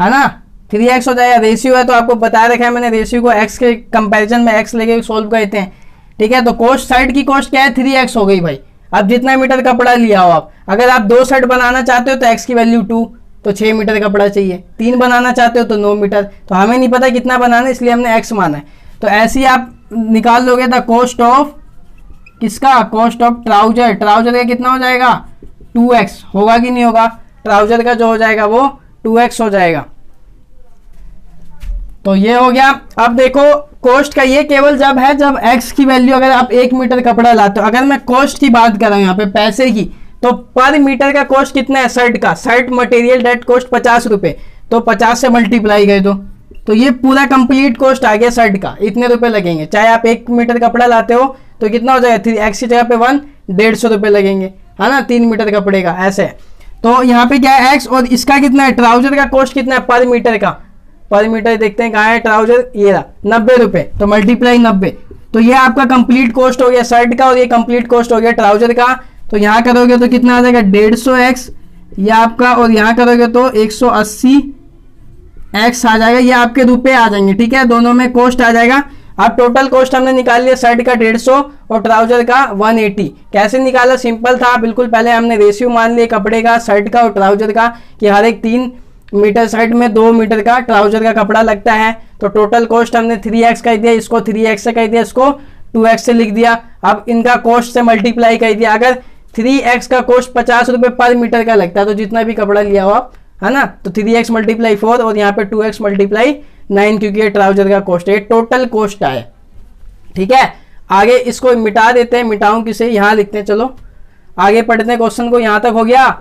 है ना, 3x हो जाएगा। रेशियो है तो आपको बता रखा है मैंने, रेशियो को x के कंपैरिजन में x लेके सॉल्व करते हैं, ठीक है। तो कॉस्ट, शर्ट की कॉस्ट क्या है 3x हो गई भाई। अब जितना मीटर कपड़ा लिया हो आप, अगर आप 2 शर्ट बनाना चाहते हो तो x की वैल्यू 2, तो 6 मीटर कपड़ा चाहिए। 3 बनाना चाहते हो तो 9 मीटर, तो हमें नहीं पता कितना बनाना है इसलिए हमने x माना है। तो ऐसे ही आप निकाल लोगे द कॉस्ट ऑफ किसका, कॉस्ट ऑफ ट्राउजर। ट्राउजर का कितना हो जाएगा 2x, होगा कि नहीं होगा, ट्राउजर का जो हो जाएगा वो 2x हो जाएगा। तो ये हो गया। अब देखो कॉस्ट का ये केवल जब है जब x की वैल्यू अगर आप 1 मीटर कपड़ा लाते हो। अगर मैं कॉस्ट की बात कर रहा हूं यहाँ पे पैसे की, तो पर मीटर का कॉस्ट कितना है शर्ट का, शर्ट मटेरियल डेट कॉस्ट 50 रुपये, तो 50 से मल्टीप्लाई कर दो, तो ये पूरा कंप्लीट कॉस्ट आ गया शर्ट का, इतने रुपए लगेंगे। चाहे आप 1 मीटर कपड़ा लाते हो तो कितना हो जाएगा, 3x की जगह पे 1, 150 रुपए लगेंगे, है ना, 3 मीटर कपड़े का ऐसे। तो यहाँ पे क्या है x, और इसका कितना है, ट्राउजर का कॉस्ट कितना है पर मीटर का, पर मीटर देखते हैं कहाँ है ट्राउजर, ये रहा 90 रुपए, तो मल्टीप्लाई 90, तो ये आपका कंप्लीट कॉस्ट हो गया शर्ट का, और ये कंप्लीट कॉस्ट हो गया ट्राउजर का। तो यहाँ करोगे तो कितना आ जाएगा, 150x ये आपका, और यहाँ करोगे तो 180x आ जाएगा, ये आपके रुपए आ जाएंगे, ठीक है, दोनों में कॉस्ट आ जाएगा। अब टोटल कॉस्ट हमने निकाल लिया शर्ट का 150 और ट्राउजर का 180। कैसे निकाला, सिंपल था बिल्कुल, पहले हमने रेशियो मान लिया कपड़े का, शर्ट का और ट्राउजर का, कि हर एक 3 मीटर शर्ट में 2 मीटर का ट्राउजर का कपड़ा लगता है। तो टोटल कॉस्ट हमने 3x कर दिया, इसको 3x से कर दिया, इसको 2x से लिख दिया। अब इनका कॉस्ट से मल्टीप्लाई कर दिया। अगर 3x का कॉस्ट 50 रुपए पर मीटर का लगता है, तो जितना भी कपड़ा लिया हो आप, है ना, तो 3x मल्टीप्लाई 4 और यहाँ पे 2x मल्टीप्लाई 9, क्योंकि ये ट्राउजर का कॉस्ट है, टोटल कॉस्ट आए, ठीक है। आगे इसको मिटा देते हैं, मिटाऊं किसे, यहाँ लिखते हैं, चलो आगे पढ़ते हैं क्वेश्चन को, यहाँ तक हो गया।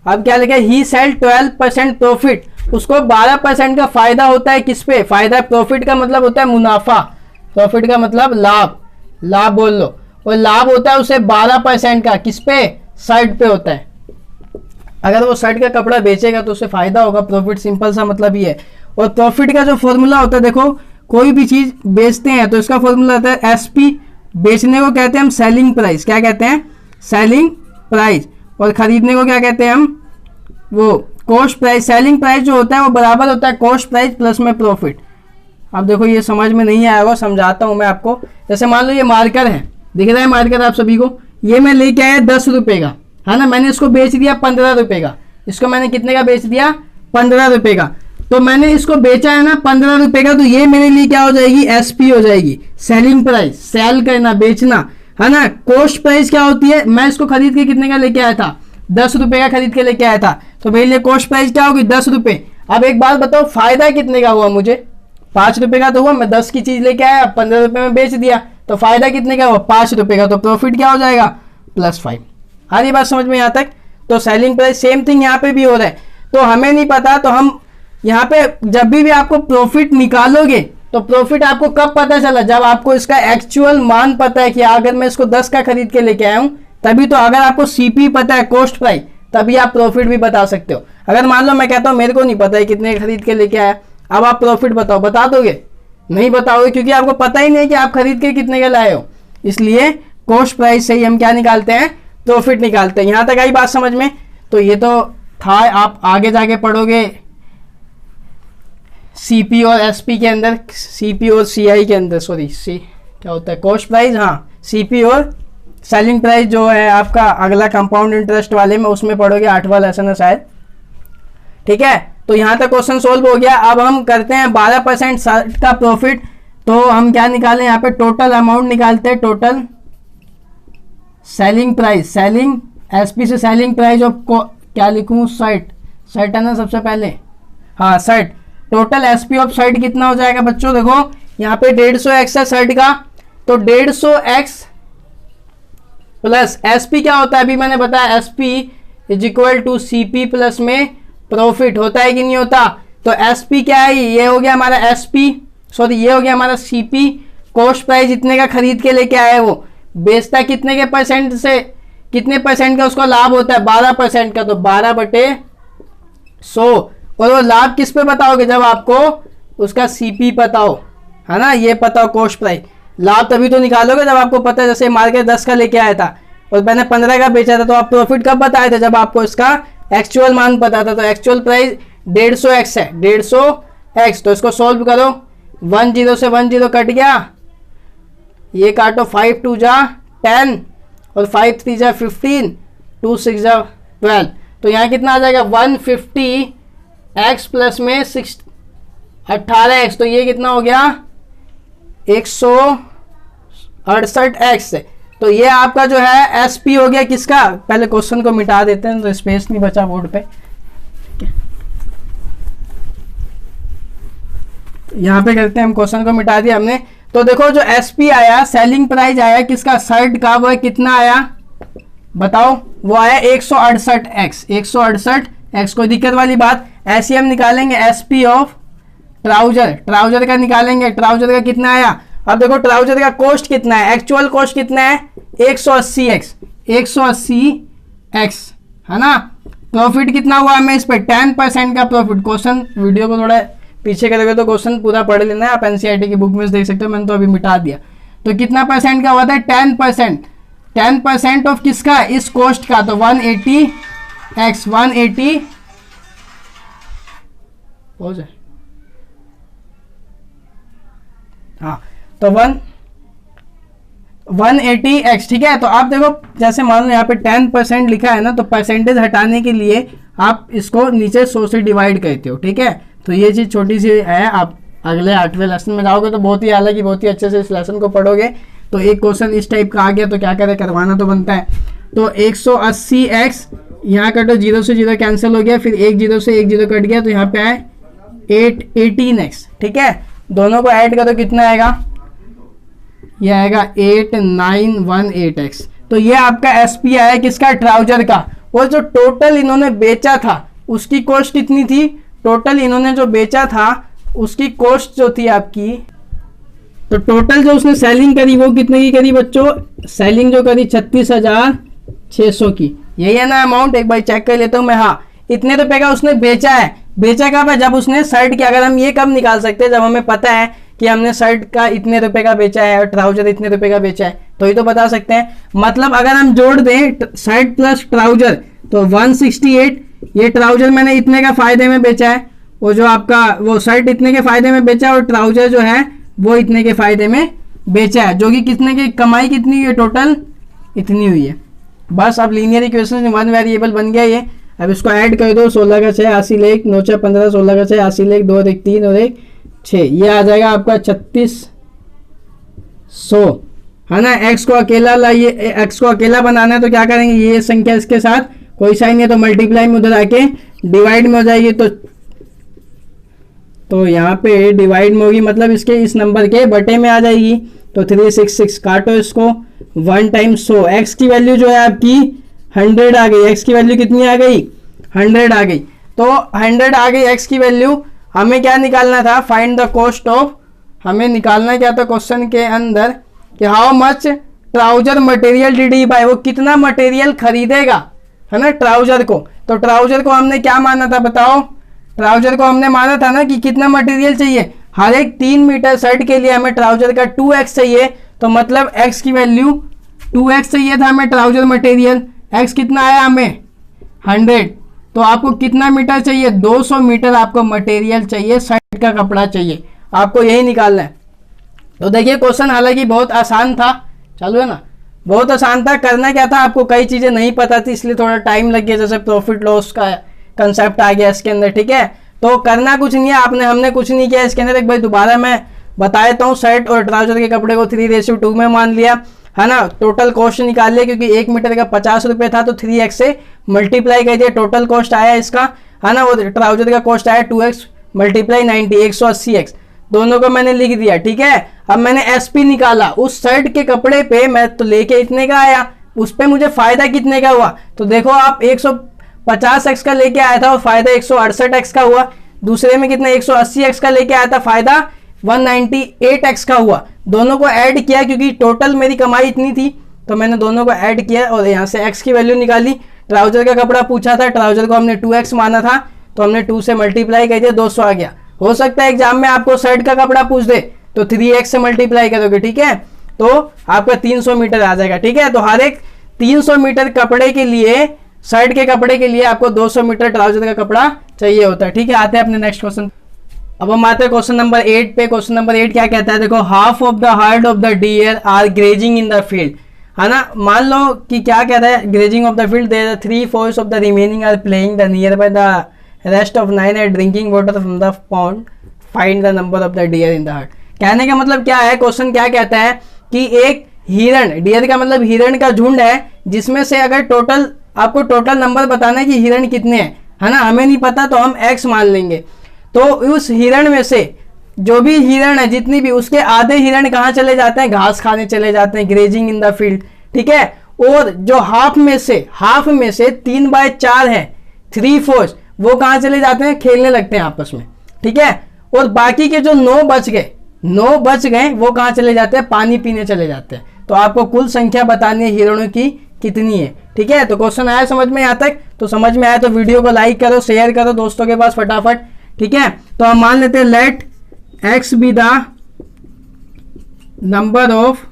अब क्या लिखा है, ही सेल 12% प्रॉफिट, उसको 12% का फायदा होता है, किस पे फायदा, प्रॉफिट का मतलब होता है मुनाफा, प्रॉफिट का मतलब लाभ, लाभ बोल लो, और लाभ होता है उसे 12% का, किस पे, शर्ट पे होता है। अगर वो शर्ट का कपड़ा बेचेगा तो उसे फायदा होगा, प्रॉफिट, सिंपल सा मतलब ये है। और प्रॉफिट का जो फॉर्मूला होता है, देखो कोई भी चीज बेचते हैं तो इसका फॉर्मूला होता है एसपी, बेचने को कहते हैं हम सेलिंग प्राइस, क्या कहते हैं, सेलिंग प्राइस, और खरीदने को क्या कहते हैं हम, वो कॉस्ट प्राइस। सेलिंग प्राइस जो होता है वो बराबर होता है कॉस्ट प्राइस प्लस में प्रॉफिट। अब देखो ये समझ में नहीं आया होगा, समझाता हूं मैं आपको। जैसे मान लो ये मार्कर है, दिख रहा है मार्कर आप सभी को, ये मैं लेके आया 10 रुपए का, है ना, मैंने इसको बेच दिया 15 रुपए का, इसको मैंने कितने का बेच दिया, 15 रुपए का। तो मैंने इसको बेचा है ना 15 रुपए का, तो ये मेरे लिए क्या हो जाएगी, एसपी हो जाएगी, सेलिंग प्राइस, सेल करना, बेचना, है ना। कॉस्ट प्राइस क्या होती है, मैं इसको खरीद के कितने का लेके आया था, 10 रुपए का खरीद के लेके आया था, तो मेरे लिए कॉस्ट प्राइस क्या होगी, 10 रुपए। अब एक बात बताओ, फायदा कितने का हुआ मुझे, 5 रुपए का तो हुआ, मैं 10 की चीज लेके आया, 15 रुपए में बेच दिया, तो फायदा कितने का हुआ, 5 रुपए का, तो प्रॉफिट क्या हो जाएगा, +5। आ रही बात समझ में यहाँ तक। तो सेलिंग प्राइस सेम थिंग यहाँ पे भी हो रहा है। तो हमें नहीं पता, तो हम यहाँ पे जब भी आपको प्रॉफिट निकालोगे, तो प्रॉफिट आपको कब पता चला, जब आपको इसका एक्चुअल मान पता है कि अगर मैं इसको 10 का खरीद के लेके आया हूं तभी। तो अगर आपको सीपी पता है, कॉस्ट प्राइस, तभी आप प्रॉफिट भी बता सकते हो। अगर मान लो मैं कहता हूं मेरे को नहीं पता है कितने खरीद के लेके आया, अब आप प्रॉफिट बताओ, बता दोगे, नहीं बताओगे, क्योंकि आपको पता ही नहीं कि आप खरीद के कितने के लाए हो। इसलिए कॉस्ट प्राइस से ही हम क्या निकालते हैं, प्रॉफिट निकालते हैं। यहां तक आई बात समझ में। तो ये तो था, आप आगे जाके पढ़ोगे सीपी और एसपी के अंदर, सीपी और सीआई के अंदर, सॉरी सी क्या होता है, कॉस्ट प्राइस, हाँ, सीपी और सेलिंग प्राइस जो है आपका अगला कंपाउंड इंटरेस्ट वाले में, उसमें पढ़ोगे 8वां लेसन है शायद, ठीक है। तो यहां तक क्वेश्चन सोल्व हो गया। अब हम करते हैं 12% शर्ट का प्रॉफिट। तो हम क्या निकालें, यहाँ पे टोटल अमाउंट निकालते हैं, total selling price, selling SP से सेलिंग प्राइस ऑफ क्या लिखूं, शर्ट, शर्ट है ना सबसे पहले, हाँ shirt, total SP of shirt कितना हो जाएगा बच्चों, देखो यहाँ पे 150x है शर्ट का, तो 150x प्लस एसपी क्या होता है, अभी मैंने बताया SP is equal to CP plus में प्रॉफिट, होता है कि नहीं होता। तो एसपी क्या है, ये हो गया हमारा एसपी, सॉरी ये हो गया हमारा सीपी, कॉस्ट प्राइस इतने का खरीद के लेके आया है, वो बेचता कितने के परसेंट से, कितने परसेंट का उसका लाभ होता है, 12% का, तो 12/100। और वो लाभ किस पे बताओगे, जब आपको उसका सीपी पता हो, है ना, ये पता हो कॉस्ट प्राइस। लाभ तभी तो निकालोगे जब आपको पता है, जैसे मार्केट 10 का लेके आया था और मैंने 15 का बेचा था, तो आप प्रॉफिट कब बताए थे, जब आपको इसका एक्चुअल मान पता था। तो एक्चुअल प्राइस 150x है, 150x, तो इसको सोल्व करो, 10 से 10 कट गया, ये काटो, 5 2 जा 10 और 5 3 जा 15, 2 6 जा 12, तो यहाँ कितना आ जाएगा 150x प्लस में 18x, तो ये कितना हो गया 168x। तो ये आपका जो है एसपी हो गया किसका, पहले क्वेश्चन को मिटा देते हैं तो स्पेस नहीं बचा बोर्ड पे। यहाँ पे करते हैं हम, क्वेश्चन को मिटा दिया हमने। तो देखो जो एसपी आया, सेलिंग प्राइस आया किसका, शर्ट का, वो कितना आया बताओ, वो आया 168x, 168x, कोई दिक्कत वाली बात। ऐसे हम निकालेंगे एसपी ऑफ ट्राउजर, ट्राउजर का निकालेंगे, ट्राउजर का कितना आया। अब देखो ट्राउजर का कॉस्ट कितना है, एक्चुअल कॉस्ट कितना है 180x, 180x है ना। प्रॉफिट कितना हुआ हमें इस पे 10% का प्रॉफिट। क्वेश्चन वीडियो को थोड़ा पीछे करोगे तो क्वेश्चन पूरा पढ़ लेना है, आप एनसीईआरटी की बुक में देख सकते हो, मैंने तो अभी मिटा दिया। तो कितना परसेंट का हुआ था 10%, 10% ऑफ किसका, इस कॉस्ट का। तो 180x, 180 हो जाए, हाँ तो 180x, ठीक है। तो आप देखो जैसे मान लो यहाँ पे 10% लिखा है ना, तो परसेंटेज हटाने के लिए आप इसको नीचे 100 से डिवाइड करते हो, ठीक है। तो ये चीज़ छोटी सी है, आप अगले 8वें लेसन में जाओगे तो बहुत ही हालांकि बहुत ही अच्छे से इस लेसन को पढ़ोगे। तो एक क्वेश्चन इस टाइप का आ गया तो क्या करें, करवाना तो बनता है। तो 180x यहाँ कटो, 0 से 0 कैंसिल हो गया, फिर 1 0 से 1 0 कट गया, तो यहाँ पे आए 18x, ठीक है। दोनों को ऐड करो कितना आएगा, ये आएगा 8918x। तो ये आपका एसपी आया किसका, ट्राउजर का। वो जो टोटल इन्होंने बेचा था उसकी कॉस्ट कितनी थी, टोटल इन्होंने जो बेचा था उसकी कॉस्ट जो थी आपकी, तो टोटल जो उसने सेलिंग करी वो कितने की करी बच्चों, सेलिंग जो करी 36,600 की। यही है ना अमाउंट, एक बार चेक कर लेता हूँ मैं। हाँ, इतने रुपए का उसने बेचा है। बेचा कब है, जब उसने शर्ट की, अगर हम ये कब निकाल सकते हैं, जब हमें पता है कि हमने शर्ट का इतने रुपए का बेचा है और ट्राउजर इतने रुपए का बेचा है, तो ये तो बता सकते हैं। मतलब अगर हम जोड़ दें शर्ट प्लस ट्राउजर तो 168, ये ट्राउजर मैंने इतने का फायदे में बेचा है, वो जो आपका वो शर्ट इतने के फायदे में बेचा है, और ट्राउजर जो है वो इतने के फायदे में बेचा है, जो कि कितने की कमाई कितनी हुई है, टोटल इतनी हुई है। बस अब लीनियर इक्वेशन 1 वेरिएबल बन गया ये। अब इसको ऐड कर दो, 16 का 6 80 लेख, 9 6 15, 16 का 6 80 लेख, 2 1 3 और 1 6, ये आ जाएगा आपका 3600 है ना। एक्स को अकेला लाइए, एक्स को अकेला बनाना है तो क्या करेंगे, ये संख्या इसके साथ कोई साइन नहीं है तो मल्टीप्लाई में उधर आके डिवाइड में हो जाएगी। तो यहाँ पे डिवाइड में होगी, मतलब इसके इस नंबर के बटे में आ जाएगी। तो 366 काटो इसको, 1 टाइम्स 100, एक्स की वैल्यू जो है आपकी 100 आ गई। एक्स की वैल्यू कितनी आ गई, 100 आ गई। तो 100 आ गई एक्स की वैल्यू। हमें क्या निकालना था, फाइंड द कॉस्ट ऑफ, हमें निकालना क्या था क्वेश्चन के अंदर कि how much trouser material did he buy, वो कितना मटेरियल खरीदेगा, है ना ट्राउजर को। तो ट्राउजर को हमने क्या माना था बताओ, ट्राउजर को हमने माना था ना कि कितना मटेरियल चाहिए, हर एक 3 मीटर शर्ट के लिए हमें ट्राउजर का 2x चाहिए। तो मतलब x की वैल्यू 2x चाहिए था हमें ट्राउजर मटेरियल। x कितना आया हमें 100, तो आपको कितना मीटर चाहिए, 200 मीटर आपको मटेरियल चाहिए, शर्ट का कपड़ा चाहिए, आपको यही निकालना है। तो देखिए क्वेश्चन हालांकि बहुत आसान था, चालू है ना, बहुत आसान था। करना क्या था, आपको कई चीजें नहीं पता थी इसलिए थोड़ा टाइम लग गया, जैसे प्रॉफिट लॉस का कंसेप्ट आ गया इसके अंदर, ठीक है। तो करना कुछ नहीं है, हमने कुछ नहीं किया इसके अंदर। एक बार दोबारा मैं बता देता हूँ, शर्ट और ट्राउजर के कपड़े को 3:2 में मान लिया, है ना। टोटल कॉस्ट निकाल लिया, क्योंकि 1 मीटर का 50 रुपये था तो 3x से मल्टीप्लाई कर दिया, टोटल कॉस्ट आया इसका, है ना। वो ट्राउजर का कॉस्ट आया 2x मल्टीप्लाई 90, 180x, दोनों को मैंने लिख दिया, ठीक है। अब मैंने एसपी निकाला, उस शर्ट के कपड़े पे मैं तो लेके इतने का आया, उस पे मुझे फायदा कितने का हुआ, तो देखो आप 150x का लेके आया था और फायदा 168x का हुआ। दूसरे में कितना 180x का लेके आया था, फायदा 198x का हुआ। दोनों को ऐड किया क्योंकि टोटल मेरी कमाई इतनी थी, तो मैंने दोनों को ऐड किया और यहाँ से x की वैल्यू निकाली। ट्राउजर का कपड़ा पूछा था, ट्राउजर को हमने 2x माना था तो हमने 2 से मल्टीप्लाई कर दिया, 200 आ गया। हो सकता है एग्जाम में आपको शर्ट का कपड़ा पूछ दे तो 3x से मल्टीप्लाई करोगे, ठीक है, तो आपका 300 मीटर आ जाएगा, ठीक है। तो हर एक 300 मीटर कपड़े के लिए, शर्ट के कपड़े के लिए आपको 200 मीटर ट्राउजर का कपड़ा चाहिए होता है, ठीक है। आते हैं अपने नेक्स्ट क्वेश्चन। अब हम आते हैं क्वेश्चन नंबर 8 पे। क्वेश्चन नंबर 8 क्या कहता है, देखो, half of the herd of the deer are grazing in the field, है ना। मान लो कि क्या कहता है, grazing of the field, there are 3/4 of the remaining are playing the near by the rest of 9 are drinking water from the pond, find the number of the deer in the herd. कहने का मतलब क्या है, question क्या कहता है कि एक हिरण, डियर का मतलब हिरण का झुंड है, जिसमें से अगर टोटल आपको टोटल नंबर बताना है कि हिरण कितने हैं, है ना। हमें नहीं पता तो हम x मान लेंगे। तो उस हिरण में से जो भी हिरण है, जितनी भी, उसके आधे हिरण कहाँ चले जाते हैं, घास खाने चले जाते हैं, ग्रेजिंग इन द फील्ड, ठीक है। और जो हाफ में से 3/4 है, 3/4, वो कहाँ चले जाते हैं, खेलने लगते हैं आपस में, ठीक है। और बाकी के जो 9 बच गए वो कहाँ चले जाते हैं, पानी पीने चले जाते हैं। तो आपको कुल संख्या बतानी है हिरणों की कितनी है। ठीक है, तो क्वेश्चन आया समझ में यहाँ तक? तो समझ में आया तो वीडियो को लाइक करो, शेयर करो दोस्तों के पास फटाफट। ठीक है, तो हम मान लेते हैं let x be the number of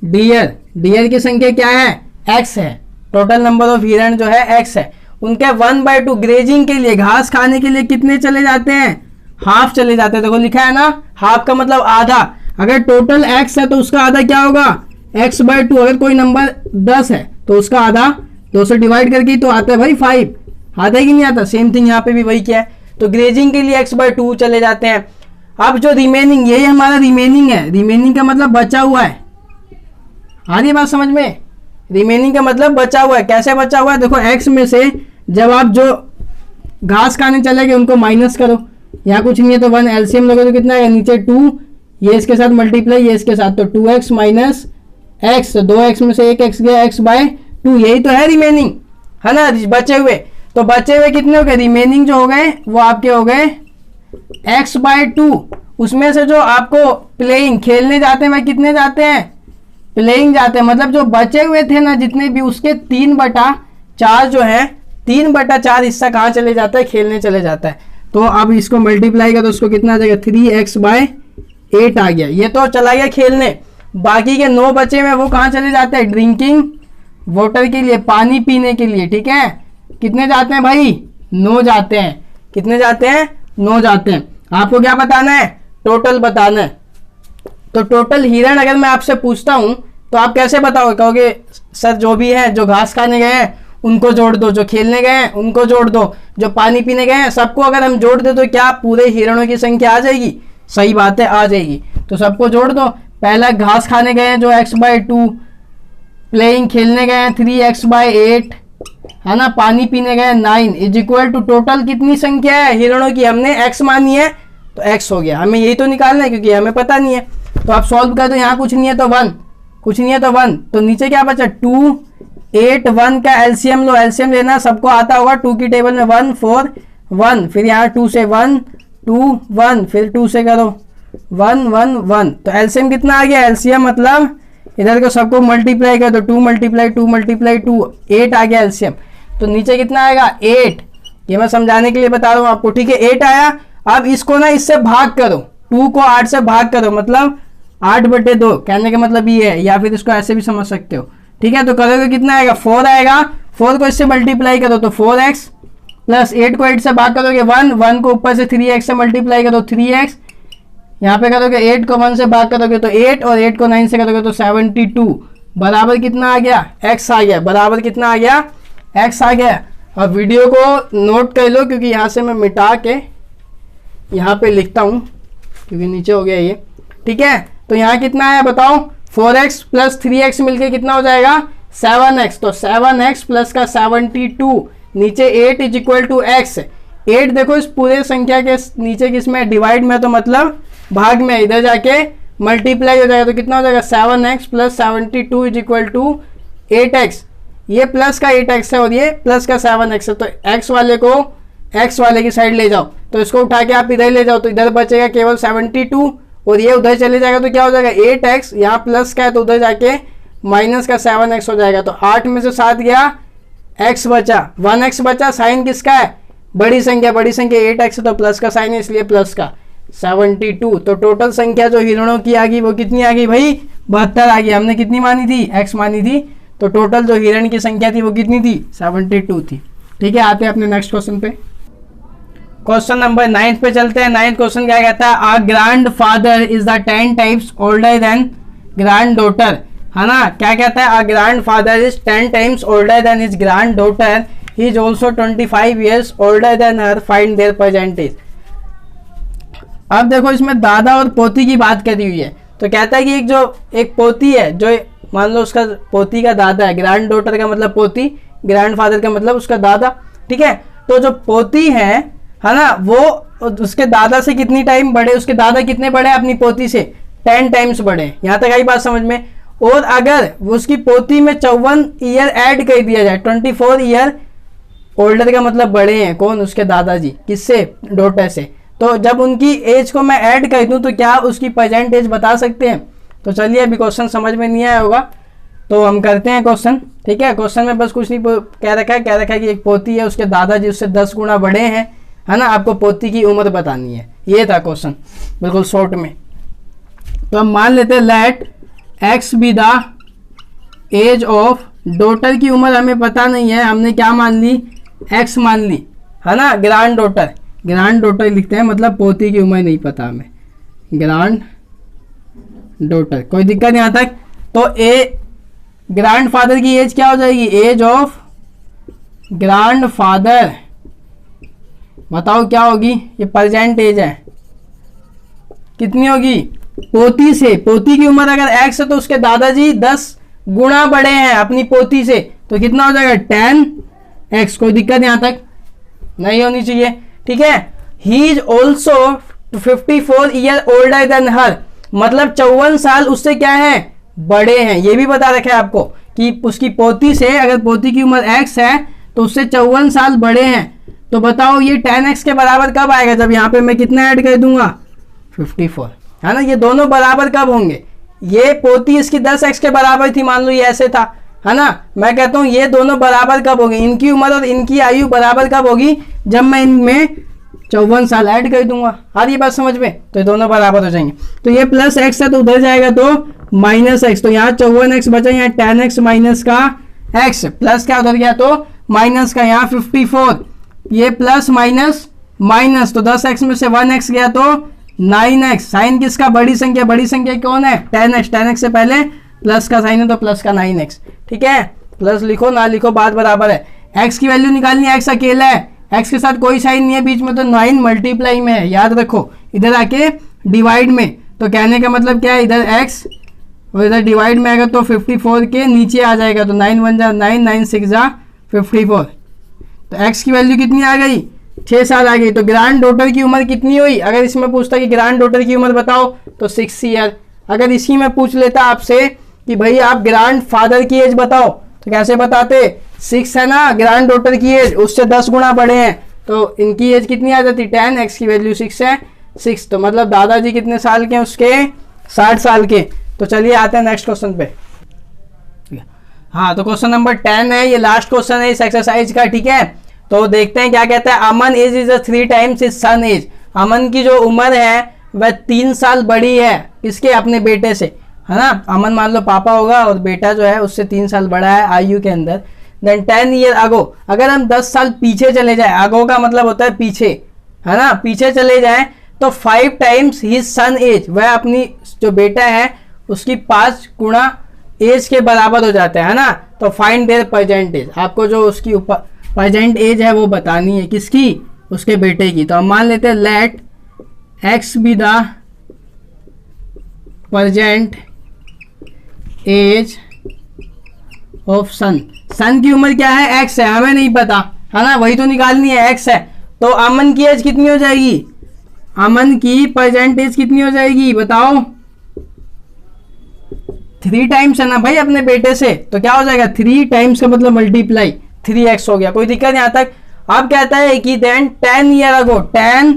deer की संख्या क्या है, एक्स है। टोटल नंबर ऑफ हिरण जो है एक्स है। उनके 1/2 ग्रेजिंग के लिए, घास खाने के लिए कितने चले जाते हैं, हाफ चले जाते हैं। देखो लिखा है ना, हाफ का मतलब आधा। अगर टोटल एक्स है तो उसका आधा क्या होगा, x/2। अगर कोई नंबर 10 है तो उसका आधा 2 से डिवाइड करके तो आता है भाई 5। आता है कि नहीं आता? सेम थिंग यहाँ पे भी वही क्या है। तो ग्रेजिंग के लिए x/2 चले जाते हैं। अब जो रिमेनिंग, यही हमारा रिमेनिंग है। रिमेनिंग का मतलब बचा हुआ है। आ रही बात समझ में? रिमेनिंग का मतलब बचा हुआ है। कैसे बचा हुआ है? देखो x में से जब आप जो घास खाने चले गए उनको माइनस करो, यहाँ कुछ नहीं है तो 1 एलसीएम लोगे तो कितना है, नीचे 2, ये इसके साथ मल्टीप्लाई, ये इसके साथ, तो 2x माइनस x, 2x में से 1x गया, x/2, यही तो है रिमेनिंग, है ना, बचे हुए। तो बचे हुए कितने हो गए, रिमेनिंग जो हो गए वो आपके हो गए x/2। उसमें से जो आपको प्लेइंग खेलने जाते हैं, कितने जाते हैं, प्लेइंग जाते हैं। मतलब जो बचे हुए थे ना जितने भी, उसके 3/4 जो है, 3/4 हिस्सा कहाँ चले जाता है, खेलने चले जाता है। तो अब इसको मल्टीप्लाई करो, उसको कितना आ जाएगा, 3x/8 आ गया। ये तो चला गया खेलने। बाकी के 9 बचे हुए वो कहाँ चले जाते हैं, ड्रिंकिंग वाटर के लिए, पानी पीने के लिए। ठीक है, कितने जाते हैं भाई, 9 जाते हैं। कितने जाते हैं, 9 जाते हैं। आपको क्या बताना है, टोटल बताना है। तो टोटल हिरण अगर मैं आपसे पूछता हूं तो आप कैसे बताओगे? कहोगे सर जो भी है, जो घास खाने गए हैं उनको जोड़ दो, जो खेलने गए हैं उनको जोड़ दो, जो पानी पीने गए हैं सबको अगर हम जोड़ दे तो क्या पूरे हिरणों की संख्या आ जाएगी? सही बात है, आ जाएगी। तो सबको जोड़ दो। पहला घास खाने गए हैं जो x/2, प्लेइंग खेलने गए हैं 3x/8, है ना, पानी पीने गए 9 इज इक्वल टू टोटल कितनी संख्या है हिरणों की, हमने x मानी है तो x हो गया। हमें यही तो निकालना है क्योंकि हमें पता नहीं है। तो आप सॉल्व कर दो, यहाँ कुछ नहीं है तो 1, कुछ नहीं है तो 1, तो नीचे क्या बचा 2, 8, 1 का एलसीएम लो। एलसीएम लेना सबको आता होगा, 2 की टेबल में 1, 4, 1, फिर यहाँ 2 से 1, 2, 1, फिर 2 से करो 1, 1, 1। तो एलसीएम कितना आ गया, एलसीएम मतलब इधर को सबको मल्टीप्लाई कर दो, 2 × 2 × 2, 8 आ गया एलसीएम। तो नीचे कितना आएगा, 8। ये मैं समझाने के लिए बता रहा हूँ आपको। ठीक है, 8 आया। अब इसको ना इससे भाग करो, 2 को 8 से भाग करो, मतलब 8/2। कहने का मतलब ये है, या फिर इसको ऐसे भी समझ सकते हो। ठीक है, तो करोगे कितना आएगा, 4 आएगा। 4 को इससे मल्टीप्लाई करो तो 4x, प्लस 8 को 8 से भाग करोगे 1, 1 को ऊपर से 3x से मल्टीप्लाई करो 3x, यहाँ पे करोगे 8 को 1 से भाग करोगे तो 8, और 8 को 9 से करोगे तो 72, बराबर कितना आ गया, x आ गया। बराबर कितना आ गया, x आ गया। अब वीडियो को नोट कर लो क्योंकि यहाँ से मैं मिटा के यहाँ पे लिखता हूँ क्योंकि नीचे हो गया ये। ठीक है, तो यहाँ कितना आया बताओ, 4x प्लस 3x मिलके कितना हो जाएगा, 7x। तो 7x प्लस का 72, नीचे 8 इज इक्वल टू x। 8 देखो इस पूरे संख्या के नीचे किसमें, डिवाइड में, तो मतलब भाग में, इधर जाके मल्टीप्लाई हो जाएगा तो कितना हो जाएगा, 7x plus 72 is equal to 8x। ये प्लस का 8x है और ये प्लस का 7x है। तो x वाले को x वाले की साइड ले जाओ, तो इसको उठा के आप इधर ले जाओ तो इधर बचेगा केवल 72, और ये उधर चले जाएगा तो क्या हो जाएगा 8x, यहाँ प्लस का है तो उधर जाके माइनस का 7x हो जाएगा। तो 8 में से 7 गया, x बचा, 1x बचा। साइन किसका है, बड़ी संख्या, बड़ी संख्या 8x है तो प्लस का साइन है इसलिए प्लस का 72। तो टोटल संख्या जो हिरणों की आ गई वो कितनी आ गई भाई, 72 आ गई। हमने कितनी मानी थी, x मानी थी। तो टोटल जो हिरण की संख्या थी वो कितनी थी, 72 थी। ठीक है, आते हैं अपने नेक्स्ट क्वेश्चन पे। क्वेश्चन नंबर 9 पे चलते हैं। 9th क्वेश्चन क्या कहता है, a grandfather is the 10 times older than granddaughter, है ना। क्या कहता है, a grandfather is 10 times older than his granddaughter, he is also 25 years older than her, find their percentage. अब देखो इसमें दादा और पोती की बात करी हुई है। तो कहता है कि एक पोती है, जो मान लो उसका पोती का दादा है, ग्रैंड डॉटर का मतलब पोती, ग्रैंड फादर का मतलब उसका दादा। ठीक है, तो जो पोती है ना, वो उसके दादा से कितनी टाइम बड़े, उसके दादा कितने बड़े हैं अपनी पोती से, 10 टाइम्स बड़े। यहाँ तक आई बात समझ में। और अगर उसकी पोती में 54 ईयर ऐड कर दिया जाए, 24 ईयर ओल्डर का मतलब बड़े हैं कौन, उसके दादाजी, किससे, डॉटर से, तो जब उनकी एज को मैं ऐड कर दूं तो क्या उसकी प्रेजेंट एज बता सकते हैं? तो चलिए, अभी क्वेश्चन समझ में नहीं आया होगा तो हम करते हैं क्वेश्चन। ठीक है, क्वेश्चन में बस कुछ नहीं कह रखा है कि एक पोती है, उसके दादाजी उससे 10 गुना बड़े हैं, है ना, आपको पोती की उम्र बतानी है। ये था क्वेश्चन, बिल्कुल शॉर्ट में। तो हम मान लेते हैं let x be the age of daughter की उम्र हमें पता नहीं है, हमने क्या मान ली, एक्स मान ली, है ना। ग्रैंड डॉटर लिखते हैं, मतलब पोती की उम्र नहीं पता हमें, ग्रैंड डॉटर, कोई दिक्कत नहीं यहाँ तक। तो ए ग्रैंड फादर की एज क्या हो जाएगी, एज ऑफ ग्रैंड फादर बताओ क्या होगी, ये प्रेजेंट एज है, कितनी होगी, पोती से। पोती की उम्र अगर एक्स है तो उसके दादाजी 10 गुना बड़े हैं अपनी पोती से, तो कितना हो जाएगा 10x। कोई दिक्कत यहां तक नहीं होनी चाहिए, ठीक है। He is also 54 year older than her, मतलब 54 साल उससे क्या है, बड़े हैं। ये भी बता रखा है आपको कि उसकी पोती से, अगर पोती की उम्र x है तो उससे 54 साल बड़े हैं। तो बताओ ये 10x के बराबर कब आएगा, जब यहाँ पे मैं कितना ऐड कर दूंगा, 54, है ना। ये दोनों बराबर कब होंगे, ये पोती इसकी 10x के बराबर थी, मान लो ये ऐसे था, है ना। मैं कहता हूँ ये दोनों बराबर कब होंगे, इनकी उम्र और इनकी आयु बराबर कब होगी, जब मैं इनमें 54 साल ऐड कर दूंगा। आ रही बात समझ में, तो ये दोनों बराबर हो जाएंगे। तो ये प्लस x है तो उधर जाएगा तो माइनस x, तो यहाँ 54x बचा, यहाँ 10x माइनस का x, प्लस क्या उधर गया तो माइनस का, यहाँ 54, ये प्लस माइनस माइनस, तो 10x में से 1x गया तो 9x। साइन किसका, बड़ी संख्या कौन है, 10x से पहले प्लस का साइन है तो प्लस का 9x, ठीक है। प्लस लिखो ना लिखो बात बराबर है। x की वैल्यू निकालनी है, x अकेला है, x के साथ कोई साइन नहीं है बीच में, तो 9 मल्टीप्लाई में है, याद रखो। इधर आके डिवाइड में, तो कहने का मतलब क्या है, इधर x और इधर डिवाइड में आएगा तो 54 के नीचे आ जाएगा, तो 9 1 जा 9, 9 6 जा 54। तो x की वैल्यू कितनी आ गई, 6 साल आ गई। तो ग्रैंड डॉटर की उम्र कितनी हुई, अगर इसमें पूछता कि ग्रैंड डॉटर की उम्र बताओ तो 6 ईयर। अगर इसी में पूछ लेता आपसे कि भाई आप ग्रैंड फादर की एज बताओ, तो कैसे बताते, 6 है ना ग्रैंड डॉटर की एज, उससे 10 गुना बड़े हैं, तो इनकी एज कितनी आ जाती, 10, x की वैल्यू 6 है, 6, तो मतलब दादाजी कितने साल के हैं उसके, 60 साल के। तो चलिए आते हैं नेक्स्ट क्वेश्चन पे। हाँ, तो क्वेश्चन नंबर 10 है, ये लास्ट क्वेश्चन है इस एक्सरसाइज का, ठीक है। तो देखते हैं क्या कहता है। Aman age is 3 times his son age, Aman की जो उम्र है वह 3 साल बड़ी है किसके, अपने बेटे से, है ना। अमन मान लो पापा होगा और बेटा जो है उससे 3 साल बड़ा है आयु के अंदर। देन 10 ईयर अगो, अगर हम 10 साल पीछे चले जाए, अगो का मतलब होता है पीछे, है ना, पीछे चले जाए तो 5 टाइम्स हिज सन एज, वह अपनी जो बेटा है उसकी 5 गुना एज के बराबर हो जाता है ना। तो फाइंड देयर प्रेजेंट एज, आपको जो उसकी प्रेजेंट एज है वो बतानी है, किसकी, उसके बेटे की। तो हम मान लेते हैं let x be the present age of son, son की उम्र क्या है, एक्स है, हमें नहीं पता, है ना, वही तो निकालनी है, एक्स है। तो अमन की एज कितनी हो जाएगी, अमन की प्रेजेंट एज कितनी हो जाएगी बताओ, 3 टाइम्स है ना भाई अपने बेटे से, तो क्या हो जाएगा 3 टाइम्स का मतलब मल्टीप्लाई 3x हो गया। कोई दिक्कत यहाँ तक। अब कहता है कि then 10 year ago, 10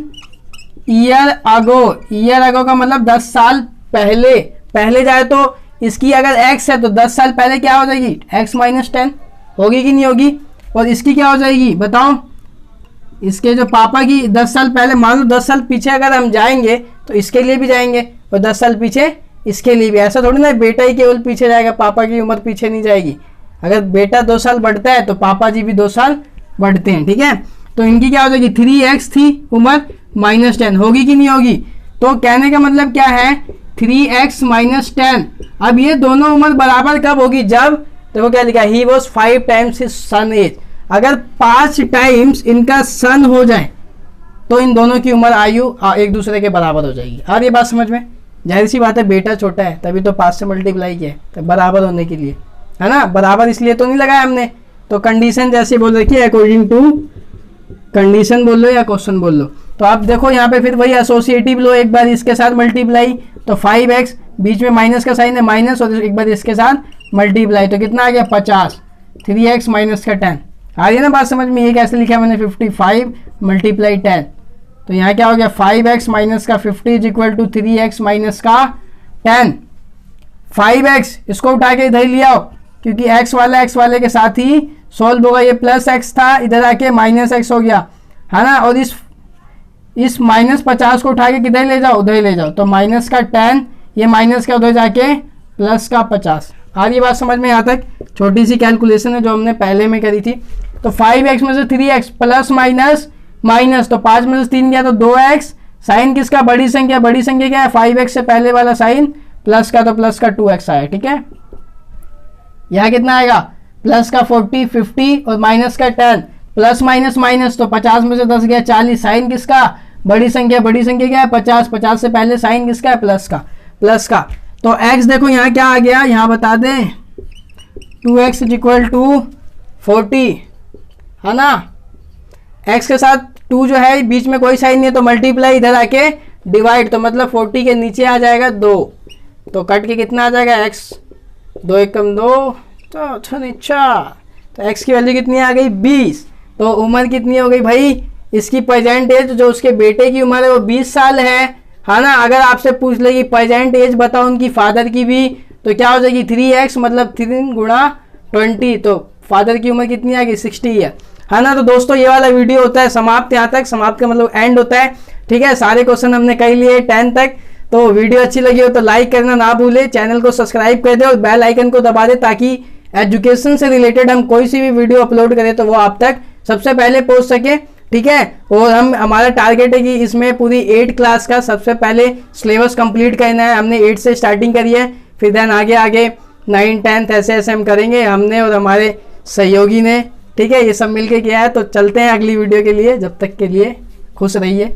year ago का मतलब 10 साल पहले जाए तो इसकी अगर x है तो 10 साल पहले क्या हो जाएगी, x माइनस 10 होगी कि नहीं होगी। और इसकी क्या हो जाएगी बताओ, इसके जो पापा की 10 साल पहले, मान लो 10 साल पीछे अगर हम जाएंगे तो इसके लिए भी जाएंगे और 10 साल पीछे इसके लिए भी। ऐसा थोड़ी ना बेटा ही केवल पीछे जाएगा, पापा की उम्र पीछे नहीं जाएगी। अगर बेटा 2 साल बढ़ता है तो पापा जी भी 2 साल बढ़ते हैं, ठीक है। तो इनकी क्या हो जाएगी, 3x थी उम्र माइनस 10, होगी कि नहीं होगी। तो कहने का मतलब क्या है, 3x माइनस 10। अब ये दोनों उम्र बराबर कब होगी, जब देखो क्या लिखा है, he was 5 times his son age. अगर 5 टाइम्स इनका सन हो जाए तो इन दोनों की उम्र आयु एक दूसरे के बराबर हो जाएगी। और ये बात समझ में, जाहिर सी बात है बेटा छोटा है तभी तो 5 से मल्टीप्लाई किया है, तो बराबर होने के लिए, है ना। बराबर इसलिए तो नहीं लगाया हमने। तो कंडीशन जैसे बोल रखी है, अकॉर्डिंग टू कंडीशन बोल लो या क्वेश्चन बोल लो। तो आप देखो यहाँ पे फिर वही एसोसिएटिव लो, एक बार इसके साथ मल्टीप्लाई तो 5x, बीच में माइनस का साइन है माइनस, और एक बार इसके साथ मल्टीप्लाई तो कितना आ गया 50, 3x माइनस का 10। आ रही है ना बात समझ में। ये कैसे लिखा है मैंने, 55 मल्टीप्लाई 10, तो यहाँ क्या हो गया 5x माइनस का 50 is equal to 3x minus का 10। 5x इसको उठा के इधर लिया आओ, क्योंकि x वाले के साथ ही सॉल्व होगा। ये प्लस x था, इधर आके माइनस x हो गया, है ना। और इस माइनस 50 को उठा के किधर ले जाओ, उधर ले जाओ। तो माइनस का 10, ये माइनस का उधर जाके प्लस का 50। आ रही बात समझ में यहाँ तक? छोटी सी कैलकुलेशन है जो हमने पहले में करी थी। तो 5x में से 3x प्लस माइनस माइनस, तो 5 में से 3 गया तो 2x। साइन किसका? बड़ी संख्या क्या है? 5x से पहले वाला साइन प्लस का, तो प्लस का 2x आया, ठीक है। यहाँ कितना आएगा? प्लस का 40, 50 और माइनस का 10, प्लस माइनस माइनस, तो 50 में से 10 गया 40। साइन किसका? बड़ी संख्या क्या है? 50। 50 से पहले साइन किसका है? प्लस का। तो x देखो यहाँ क्या आ गया, यहाँ बता दें 2x इज इक्वल टू 40, है ना। x के साथ 2 जो है बीच में कोई साइन नहीं है, तो मल्टीप्लाई, इधर आके डिवाइड, तो मतलब 40 के नीचे आ जाएगा 2, तो कट के कितना आ जाएगा x, 2 एकम 2, तो अच्छा नीचा। तो x की वैल्यू कितनी आ गई? 20। तो उम्र कितनी हो गई भाई इसकी? प्रेजेंट एज जो उसके बेटे की उम्र है वो 20 साल है ना। अगर आपसे पूछ लेगी प्रेजेंट एज बताओ उनकी फादर की भी, तो क्या हो जाएगी 3x, मतलब 3 गुणा 20, तो फादर की उम्र कितनी आ गई? 60 है ना। तो दोस्तों ये वाला वीडियो होता है समाप्त, यहाँ तक समाप्त का मतलब एंड होता है, ठीक है। सारे क्वेश्चन हमने कर लिए 10 तक। तो वीडियो अच्छी लगी हो तो लाइक करना ना भूले, चैनल को सब्सक्राइब कर दे और बेल आइकन को दबा दे, ताकि एजुकेशन से रिलेटेड हम कोई सी भी वीडियो अपलोड करें तो वो आप तक सबसे पहले पहुंच सके, ठीक है। और हमारा टारगेट है कि इसमें पूरी 8 क्लास का सबसे पहले सिलेबस कंप्लीट करना है। हमने 8 से स्टार्टिंग करी है, फिर देन आगे 9, 10 ऐसे हम करेंगे, हमने और हमारे सहयोगी ने, ठीक है। ये सब मिलके किया है। तो चलते हैं अगली वीडियो के लिए, जब तक के लिए खुश रहिए।